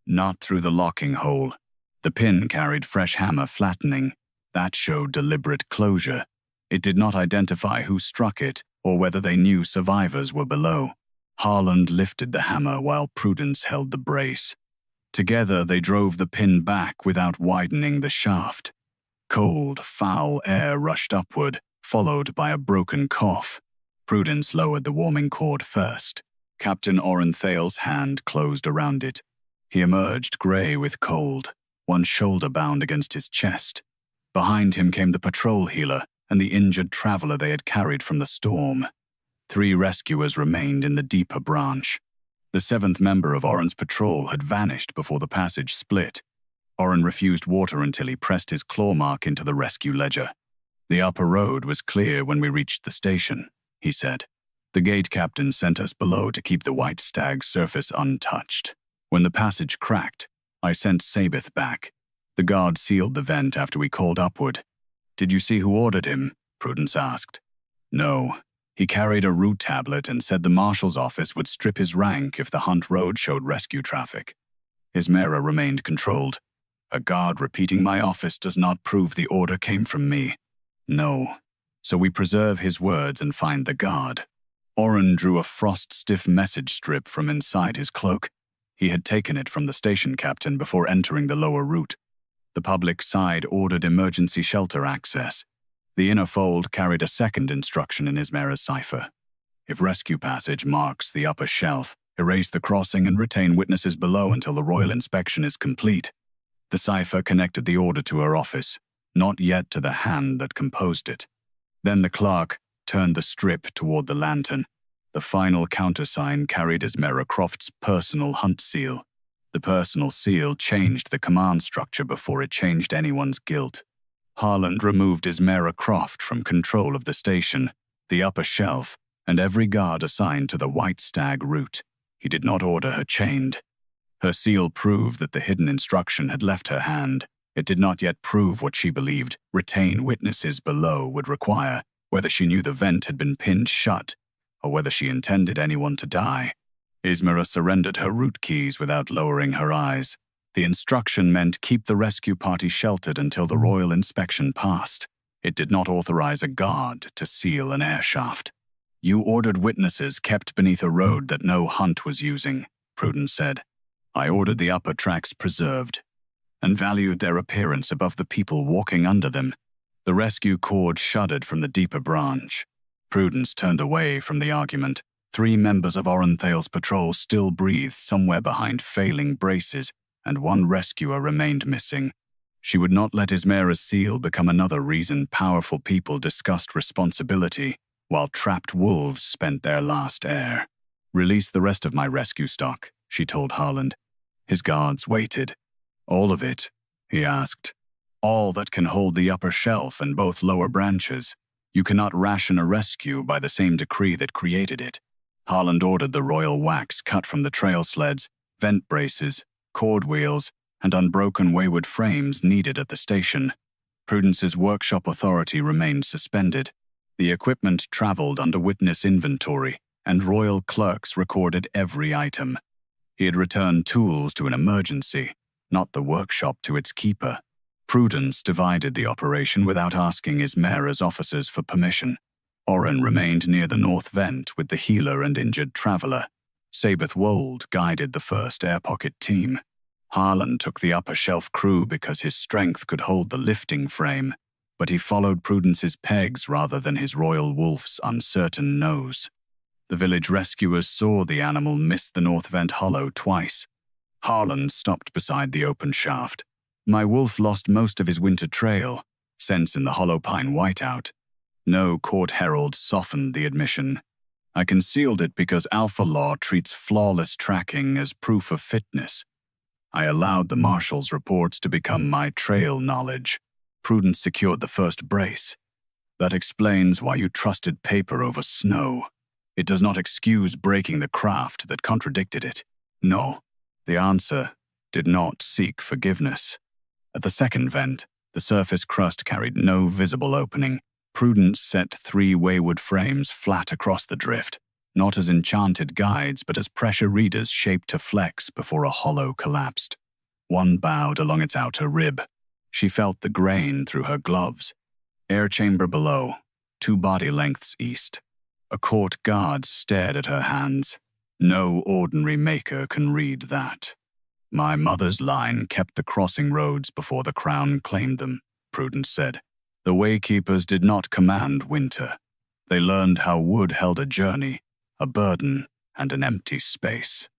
"Not through the locking hole." The pin carried fresh hammer flattening. That showed deliberate closure. It did not identify who struck it or whether they knew survivors were below. Harland lifted the hammer while Prudence held the brace. Together they drove the pin back without widening the shaft. Cold, foul air rushed upward, followed by a broken cough. Prudence lowered the warming cord first. Captain Orenthale's hand closed around it. He emerged gray with cold, one shoulder bound against his chest. Behind him came the patrol healer and the injured traveler they had carried from the storm. 3 rescuers remained in the deeper branch. The 7th member of Oren's patrol had vanished before the passage split. Oren refused water until he pressed his claw mark into the rescue ledger. "The upper road was clear when we reached the station," he said. "The gate captain sent us below to keep the White Stag's surface untouched. When the passage cracked, I sent Sabeth back. The guard sealed the vent after we called upward." "Did you see who ordered him?" Prudence asked. "No. He carried a route tablet and said the marshal's office would strip his rank if the Hunt Road showed rescue traffic." Ismera remained controlled. "A guard repeating my office does not prove the order came from me." "No. So we preserve his words and find the guard." Oren drew a frost-stiff message strip from inside his cloak. He had taken it from the station captain before entering the lower route. The public side ordered emergency shelter access. The inner fold carried a second instruction in Ismera's cipher. "If rescue passage marks the upper shelf, erase the crossing and retain witnesses below until the royal inspection is complete." The cipher connected the order to her office, not yet to the hand that composed it. Then the clerk turned the strip toward the lantern. The final countersign carried Ismera Croft's personal hunt seal. The personal seal changed the command structure before it changed anyone's guilt. Harland removed Ismera Croft from control of the station, the upper shelf, and every guard assigned to the White Stag route. He did not order her chained. Her seal proved that the hidden instruction had left her hand. It did not yet prove what she believed retain witnesses below would require, whether she knew the vent had been pinned shut, or whether she intended anyone to die. Ismera surrendered her route keys without lowering her eyes. The instruction meant keep the rescue party sheltered until the royal inspection passed. It did not authorize a guard to seal an air shaft. "You ordered witnesses kept beneath a road that no hunt was using," Prudence said. "I ordered the upper tracks preserved, and valued their appearance above the people walking under them." The rescue cord shuddered from the deeper branch. Prudence turned away from the argument. 3 members of Orenthale's patrol still breathed somewhere behind failing braces, and 1 rescuer remained missing. She would not let Ismera's seal become another reason powerful people discussed responsibility, while trapped wolves spent their last air. "Release the rest of my rescue stock," she told Harland. His guards waited. "All of it?" he asked. "All that can hold the upper shelf and both lower branches. You cannot ration a rescue by the same decree that created it." Harland ordered the royal wax cut from the trail sleds, vent braces, cord wheels, and unbroken wayward frames needed at the station. Prudence's workshop authority remained suspended. The equipment traveled under witness inventory, and royal clerks recorded every item. He had returned tools to an emergency, not the workshop to its keeper. Prudence divided the operation without asking Ismera's officers for permission. Oren remained near the north vent with the healer and injured traveler. Sabeth Wold guided the first air pocket team. Harland took the upper shelf crew because his strength could hold the lifting frame, but he followed Prudence's pegs rather than his royal wolf's uncertain nose. The village rescuers saw the animal miss the north vent hollow twice. Harland stopped beside the open shaft. "My wolf lost most of his winter trail, since in the hollow pine whiteout." No court herald softened the admission. "I concealed it because Alpha Law treats flawless tracking as proof of fitness. I allowed the marshal's reports to become my trail knowledge." Prudence secured the first brace. "That explains why you trusted paper over snow. It does not excuse breaking the craft that contradicted it." No, the answer did not seek forgiveness. At the second vent, the surface crust carried no visible opening. Prudence set 3 wayward frames flat across the drift, not as enchanted guides but as pressure readers shaped to flex before a hollow collapsed. One bowed along its outer rib. She felt the grain through her gloves. Air chamber below, 2 body lengths east. A court guard stared at her hands. "No ordinary maker can read that." "My mother's line kept the crossing roads before the crown claimed them," Prudence said. "The waykeepers did not command winter. They learned how wood held a journey, a burden, and an empty space.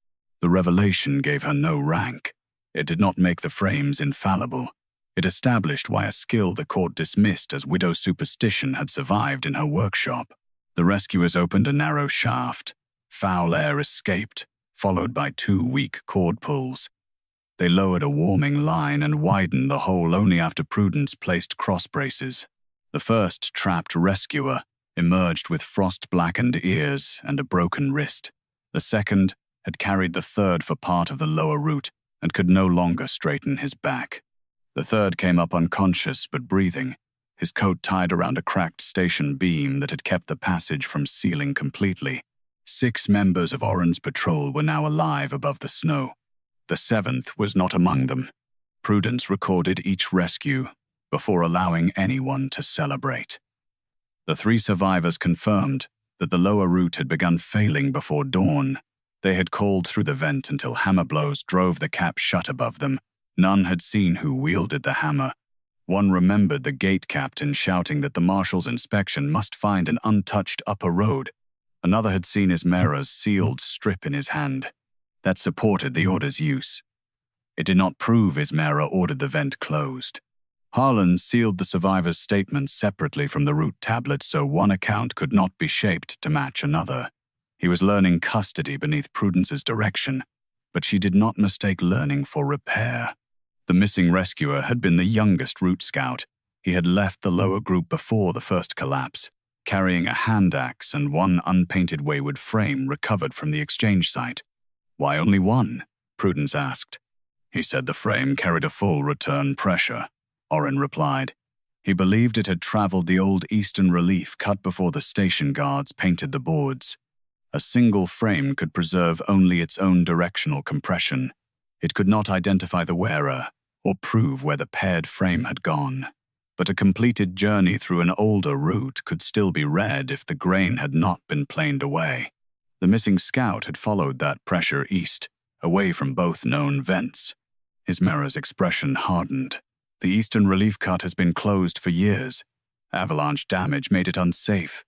The revelation gave her no rank. It did not make the frames infallible. It established why a skill the court dismissed as widow superstition had survived in her workshop. The rescuers opened a narrow shaft. Foul air escaped, followed by 2 weak cord pulls. They lowered a warming line and widened the hole only after Prudence placed cross braces. The first trapped rescuer emerged with frost-blackened ears and a broken wrist. The second had carried the third for part of the lower route and could no longer straighten his back. The third came up unconscious but breathing, his coat tied around a cracked station beam that had kept the passage from sealing completely. 6 members of Oren's patrol were now alive above the snow. The 7th was not among them. Prudence recorded each rescue before allowing anyone to celebrate. The 3 survivors confirmed that the lower route had begun failing before dawn. They had called through the vent until hammer blows drove the cap shut above them. None had seen who wielded the hammer. One remembered the gate captain shouting that the marshal's inspection must find an untouched upper road. Another had seen Ismera's sealed strip in his hand. That supported the order's use. It did not prove Ismera ordered the vent closed. Harland sealed the survivors' statements separately from the route tablet so one account could not be shaped to match another. He was learning custody beneath Prudence's direction, but she did not mistake learning for repair. The missing rescuer had been the youngest route scout. He had left the lower group before the first collapse, carrying a hand axe and 1 unpainted wayward frame recovered from the exchange site. "Why only 1?" Prudence asked. "He said the frame carried a full return pressure," Oren replied. He believed it had traveled the old eastern relief cut before the station guards painted the boards. A single frame could preserve only its own directional compression. It could not identify the wearer or prove where the paired frame had gone. But a completed journey through an older route could still be read if the grain had not been planed away. The missing scout had followed that pressure east, away from both known vents. Ismera's expression hardened. "The eastern relief cut has been closed for years. Avalanche damage made it unsafe."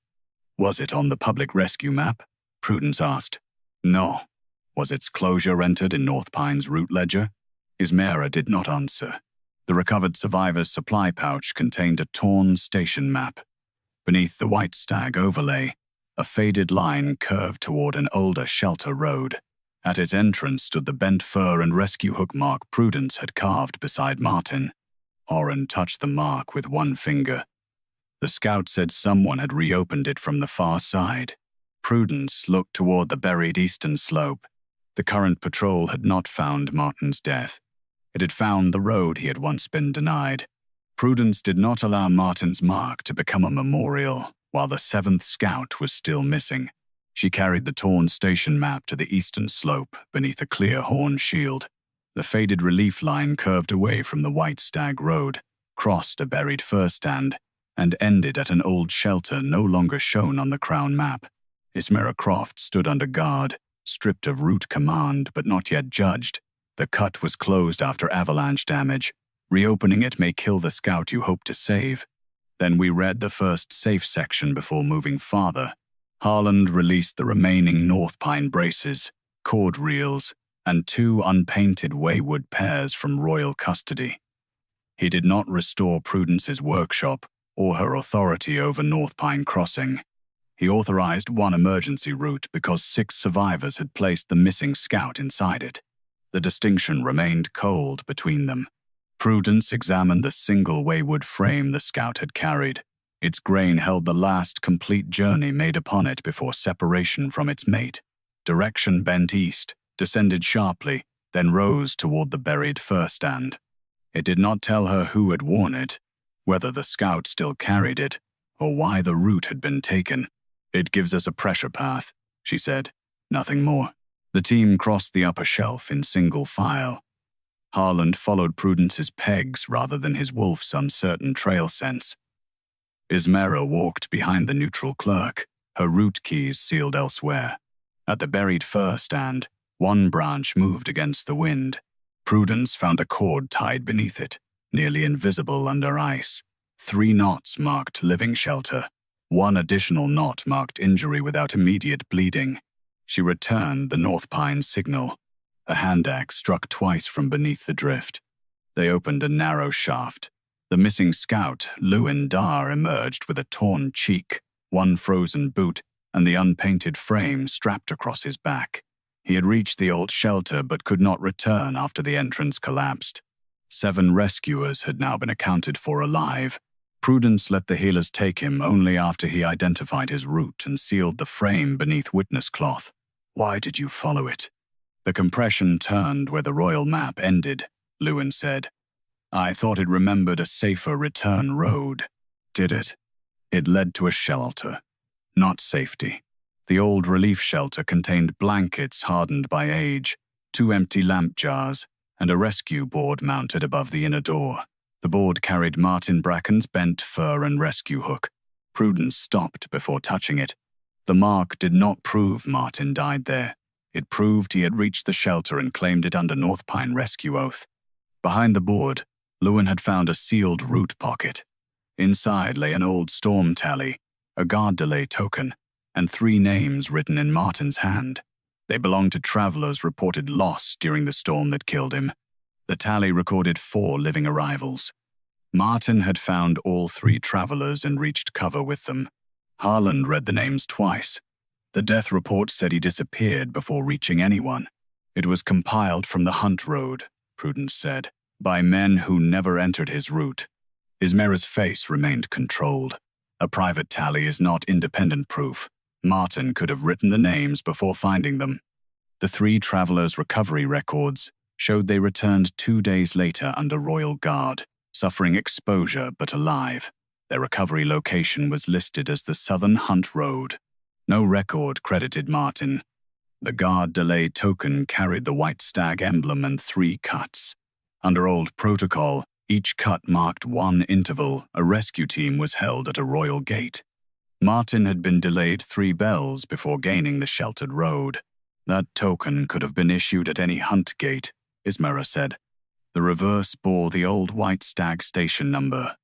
"Was it on the public rescue map?" Prudence asked. "No." "Was its closure entered in North Pine's route ledger?" Ismera did not answer. The recovered survivor's supply pouch contained a torn station map. Beneath the white stag overlay, A faded line curved toward an older shelter road. At its entrance stood the bent fir and rescue hook mark Prudence had carved beside Martin. Oren touched the mark with one finger. The scout said someone had reopened it from the far side. Prudence looked toward the buried eastern slope. The current patrol had not found Martin's death. It had found the road he had once been denied. Prudence did not allow Martin's mark to become a memorial while the 7th Scout was still missing. She carried the torn station map to the eastern slope beneath a clear horn shield. The faded relief line curved away from the White Stag Road, crossed a buried fir stand, and ended at an old shelter no longer shown on the Crown map. Ismera Croft stood under guard, stripped of route command but not yet judged. The cut was closed after avalanche damage. Reopening it may kill the scout you hope to save. Then we read the first safe section before moving farther. Harland released the remaining North Pine braces, cord reels, and 2 unpainted wayward pairs from royal custody. He did not restore Prudence's workshop or her authority over North Pine Crossing. He authorized one emergency route because 6 survivors had placed the missing scout inside it. The distinction remained cold between them. Prudence examined the single wayward frame the scout had carried. Its grain held the last complete journey made upon it before separation from its mate. Direction bent east, descended sharply, then rose toward the buried fir stand. It did not tell her who had worn it, whether the scout still carried it, or why the route had been taken. "It gives us a pressure path," she said. "Nothing more." The team crossed the upper shelf in single file. Harland followed Prudence's pegs rather than his wolf's uncertain trail sense. Ismera walked behind the neutral clerk, her route keys sealed elsewhere. At the buried fir stand, one branch moved against the wind. Prudence found a cord tied beneath it, nearly invisible under ice. 3 knots marked living shelter. 1 additional knot marked injury without immediate bleeding. She returned the North Pine signal. A hand axe struck twice from beneath the drift. They opened a narrow shaft. The missing scout, Lewin Dar, emerged with a torn cheek, 1 frozen boot, and the unpainted frame strapped across his back. He had reached the old shelter but could not return after the entrance collapsed. 7 rescuers had now been accounted for alive. Prudence let the healers take him only after he identified his route and sealed the frame beneath witness cloth. "Why did you follow it?" "The compression turned where the royal map ended," Lewin said. "I thought it remembered a safer return road." "Did it?" "It led to a shelter, not safety. The old relief shelter contained blankets hardened by age, 2 empty lamp jars, and a rescue board mounted above the inner door. The board carried Martin Bracken's bent fir and rescue hook. Prudence stopped before touching it. The mark did not prove Martin died there. It proved he had reached the shelter and claimed it under North Pine rescue oath. Behind the board, Lewin had found a sealed route pocket. Inside lay an old storm tally, a guard delay token, and 3 names written in Martin's hand. They belonged to travelers reported lost during the storm that killed him. The tally recorded 4 living arrivals. Martin had found all 3 travelers and reached cover with them. Harland read the names twice. The death report said he disappeared before reaching anyone. "It was compiled from the Hunt Road," Prudence said, "by men who never entered his route." Ismera's face remained controlled. "A private tally is not independent proof. Martin could have written the names before finding them." The 3 travelers' recovery records showed they returned 2 days later under royal guard, suffering exposure but alive. Their recovery location was listed as the Southern Hunt Road. No record credited Martin. The guard delay token carried the White Stag emblem and 3 cuts. Under old protocol, each cut marked 1 interval. A rescue team was held at a royal gate. Martin had been delayed 3 bells before gaining the sheltered road. That token could have been issued at any hunt gate, Ismera said. The reverse bore the old White Stag station number.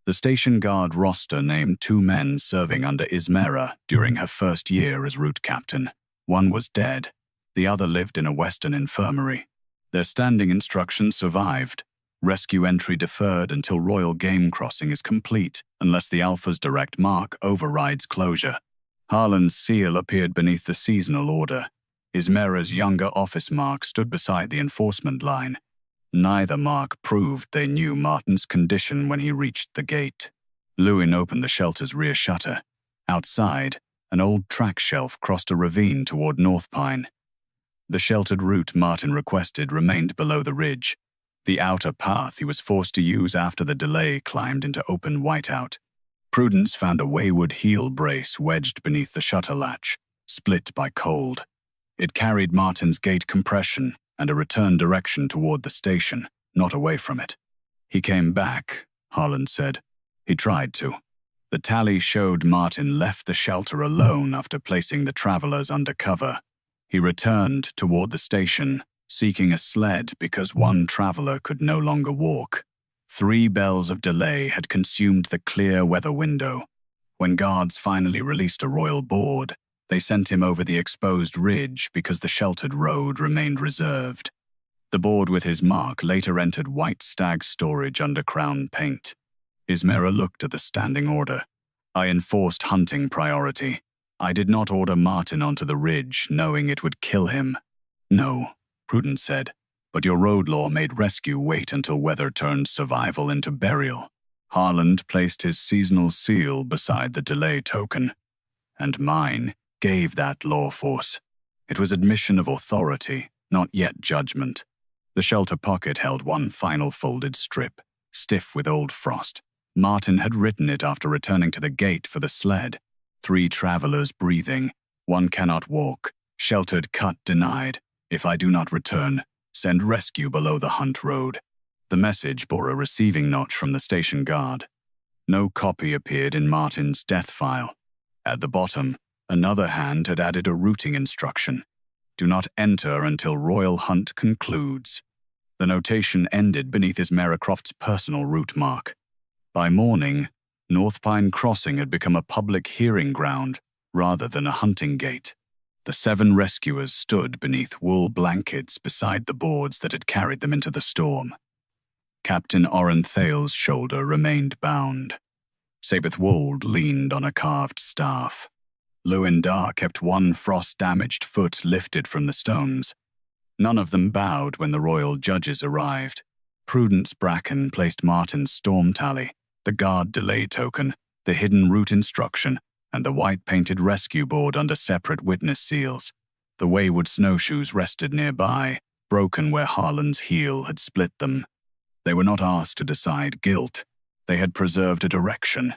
The station guard roster named 2 men serving under Ismera during her first year as route captain. One was dead. The other lived in a western infirmary. Their standing instructions survived. Rescue entry deferred until royal game crossing is complete, unless the Alpha's direct mark overrides closure. Harland's seal appeared beneath the seasonal order. Ismera's younger office mark stood beside the enforcement line. Neither mark proved they knew Martin's condition when he reached the gate. Lewin opened the shelter's rear shutter. Outside, an old track shelf crossed a ravine toward North Pine. The sheltered route Martin requested remained below the ridge. The outer path he was forced to use after the delay climbed into open whiteout. Prudence found a wayward heel brace wedged beneath the shutter latch, split by cold. It carried Martin's gate compression and a return direction toward the station, not away from it. He came back, Harland said. He tried to. The tally showed Martin left the shelter alone after placing the travelers under cover. He returned toward the station, seeking a sled because one traveler could no longer walk. 3 bells of delay had consumed the clear weather window. When guards finally released a royal board, they sent him over the exposed ridge because the sheltered road remained reserved. The board with his mark later entered White Stag storage under crown paint. Ismera looked at the standing order. I enforced hunting priority. I did not order Martin onto the ridge, knowing it would kill him. No, Prudence said, but your road law made rescue wait until weather turned survival into burial. Harland placed his seasonal seal beside the delay token, and mine gave that law force. It was admission of authority, not yet judgment. The shelter pocket held one final folded strip, stiff with old frost. Martin had written it after returning to the gate for the sled. 3 travelers breathing. 1 cannot walk. Sheltered cut denied. If I do not return, send rescue below the Hunt Road. The message bore a receiving notch from the station guard. No copy appeared in Martin's death file. At the bottom, another hand had added a routing instruction. Do not enter until Royal Hunt concludes. The notation ended beneath Ismera Croft's personal route mark. By morning, North Pine Crossing had become a public hearing ground rather than a hunting gate. The 7 rescuers stood beneath wool blankets beside the boards that had carried them into the storm. Captain Oren Thale's shoulder remained bound. Sabeth Wold leaned on a carved staff. Lewin Dar kept one frost-damaged foot lifted from the stones. None of them bowed when the royal judges arrived. Prudence Bracken placed Martin's storm tally, the guard delay token, the hidden route instruction, and the white-painted rescue board under separate witness seals. The wayward snowshoes rested nearby, broken where Harland's heel had split them. They were not asked to decide guilt. They had preserved a direction.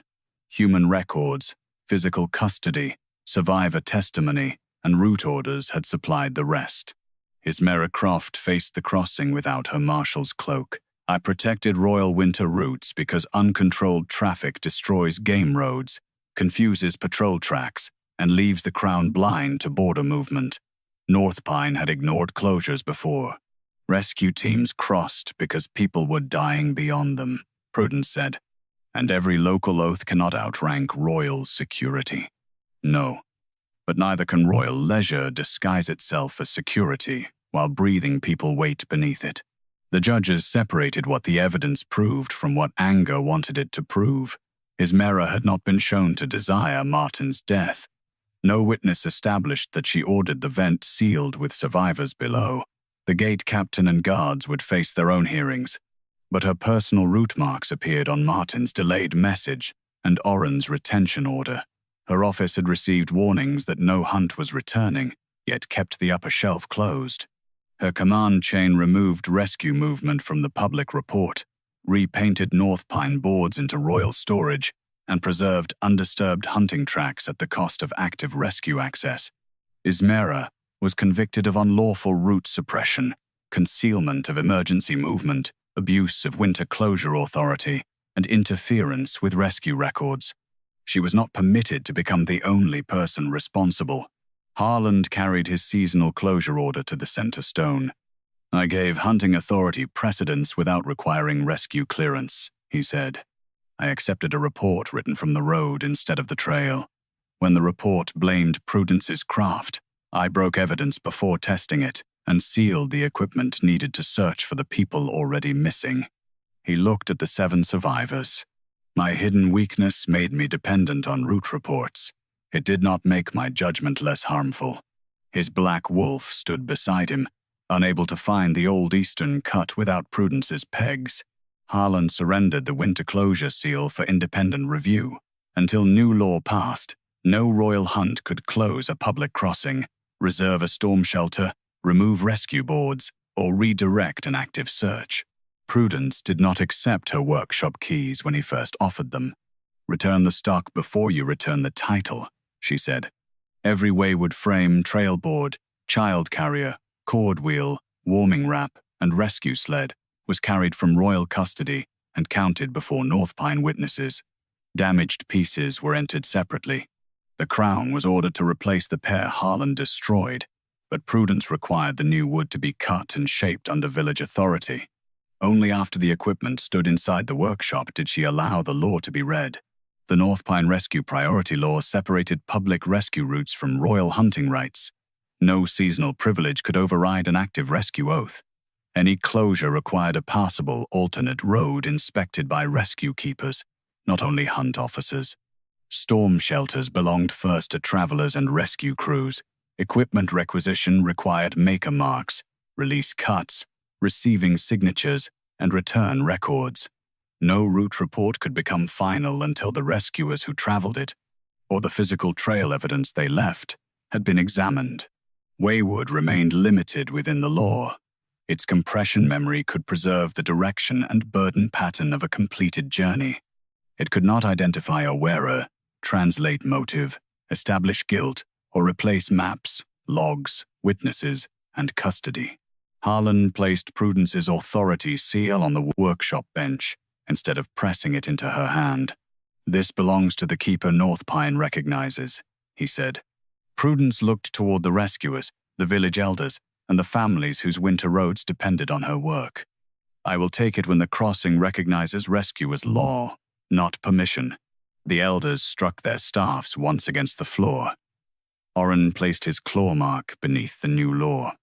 Human records, physical custody, survivor testimony, and route orders had supplied the rest. Ismera Croft faced the crossing without her marshal's cloak. I protected royal winter routes because uncontrolled traffic destroys game roads, confuses patrol tracks, and leaves the crown blind to border movement. North Pine had ignored closures before. Rescue teams crossed because people were dying beyond them, Prudence said, and every local oath cannot outrank royal security. No, but neither can royal leisure disguise itself as security while breathing people wait beneath it. The judges separated what the evidence proved from what anger wanted it to prove. Ismera had not been shown to desire Martin's death. No witness established that she ordered the vent sealed with survivors below. The gate captain and guards would face their own hearings, but her personal route marks appeared on Martin's delayed message and Oren's retention order. Her office had received warnings that no hunt was returning, yet kept the upper shelf closed. Her command chain removed rescue movement from the public report, repainted North Pine boards into royal storage, and preserved undisturbed hunting tracks at the cost of active rescue access. Ismera was convicted of unlawful route suppression, concealment of emergency movement, abuse of winter closure authority, and interference with rescue records. She was not permitted to become the only person responsible. Harland carried his seasonal closure order to the center stone. I gave hunting authority precedence without requiring rescue clearance, he said. I accepted a report written from the road instead of the trail. When the report blamed Prudence's craft, I broke evidence before testing it and sealed the equipment needed to search for the people already missing. He looked at the 7 survivors. My hidden weakness made me dependent on route reports. It did not make my judgment less harmful. His black wolf stood beside him, unable to find the old eastern cut without Prudence's pegs. Harland surrendered the winter closure seal for independent review. Until new law passed, no royal hunt could close a public crossing, reserve a storm shelter, remove rescue boards, or redirect an active search. Prudence did not accept her workshop keys when he first offered them. "Return the stock before you return the title," she said. Every wayward frame, trail board, child carrier, cord wheel, warming wrap, and rescue sled was carried from royal custody and counted before North Pine witnesses. Damaged pieces were entered separately. The crown was ordered to replace the pair Harland destroyed, but Prudence required the new wood to be cut and shaped under village authority. Only after the equipment stood inside the workshop did she allow the law to be read. The North Pine Rescue Priority Law separated public rescue routes from royal hunting rights. No seasonal privilege could override an active rescue oath. Any closure required a passable alternate road inspected by rescue keepers, not only hunt officers. Storm shelters belonged first to travelers and rescue crews. Equipment requisition required maker marks, release cuts, receiving signatures, and return records. No route report could become final until the rescuers who traveled it, or the physical trail evidence they left, had been examined. Waywood remained limited within the law. Its compression memory could preserve the direction and burden pattern of a completed journey. It could not identify a wearer, translate motive, establish guilt, or replace maps, logs, witnesses, and custody. Harland placed Prudence's authority seal on the workshop bench instead of pressing it into her hand. "This belongs to the keeper North Pine recognizes," he said. Prudence looked toward the rescuers, the village elders, and the families whose winter roads depended on her work. "I will take it when the crossing recognizes rescue as law, not permission." The elders struck their staffs once against the floor. Oren placed his claw mark beneath the new law.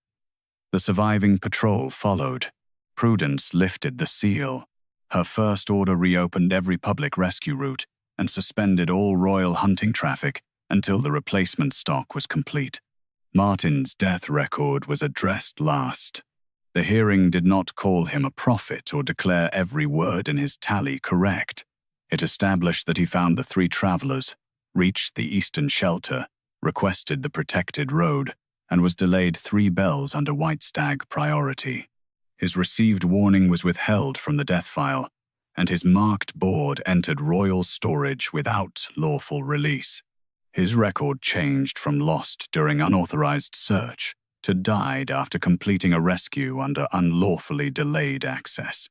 The surviving patrol followed. Prudence lifted the seal. Her first order reopened every public rescue route and suspended all royal hunting traffic until the replacement stock was complete. Martin's death record was addressed last. The hearing did not call him a prophet or declare every word in his tally correct. It established that he found the 3 travelers, reached the eastern shelter, requested the protected road, and was delayed 3 bells under White Stag priority. His received warning was withheld from the death file, and his marked board entered royal storage without lawful release. His record changed from lost during unauthorized search to died after completing a rescue under unlawfully delayed access.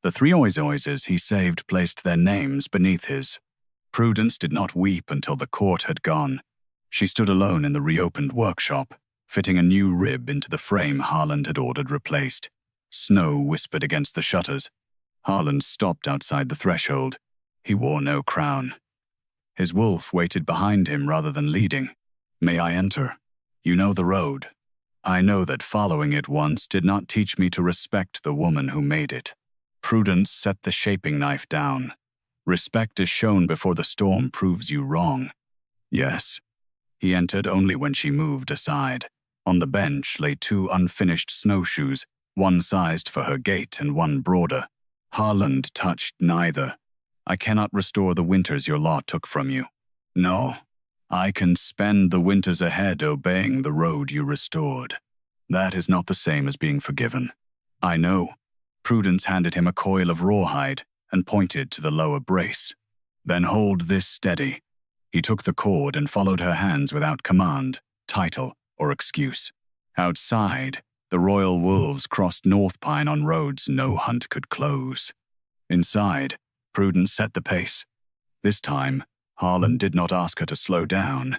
The 3 Oises he saved placed their names beneath his. Prudence did not weep until the court had gone. She stood alone in the reopened workshop, fitting a new rib into the frame Harland had ordered replaced. Snow whispered against the shutters. Harland stopped outside the threshold. He wore no crown. His wolf waited behind him rather than leading. "May I enter? You know the road." "I know that following it once did not teach me to respect the woman who made it." Prudence set the shaping knife down. "Respect is shown before the storm proves you wrong." "Yes." He entered only when she moved aside. On the bench lay 2 unfinished snowshoes, one sized for her gait and one broader. Harland touched neither. "I cannot restore the winters your law took from you." "No, I can spend the winters ahead obeying the road you restored. That is not the same as being forgiven." "I know." Prudence handed him a coil of rawhide and pointed to the lower brace. "Then hold this steady." He took the cord and followed her hands without command, title, or excuse. Outside, the royal wolves crossed North Pine on roads no hunt could close. Inside, Prudence set the pace. This time, Harland did not ask her to slow down.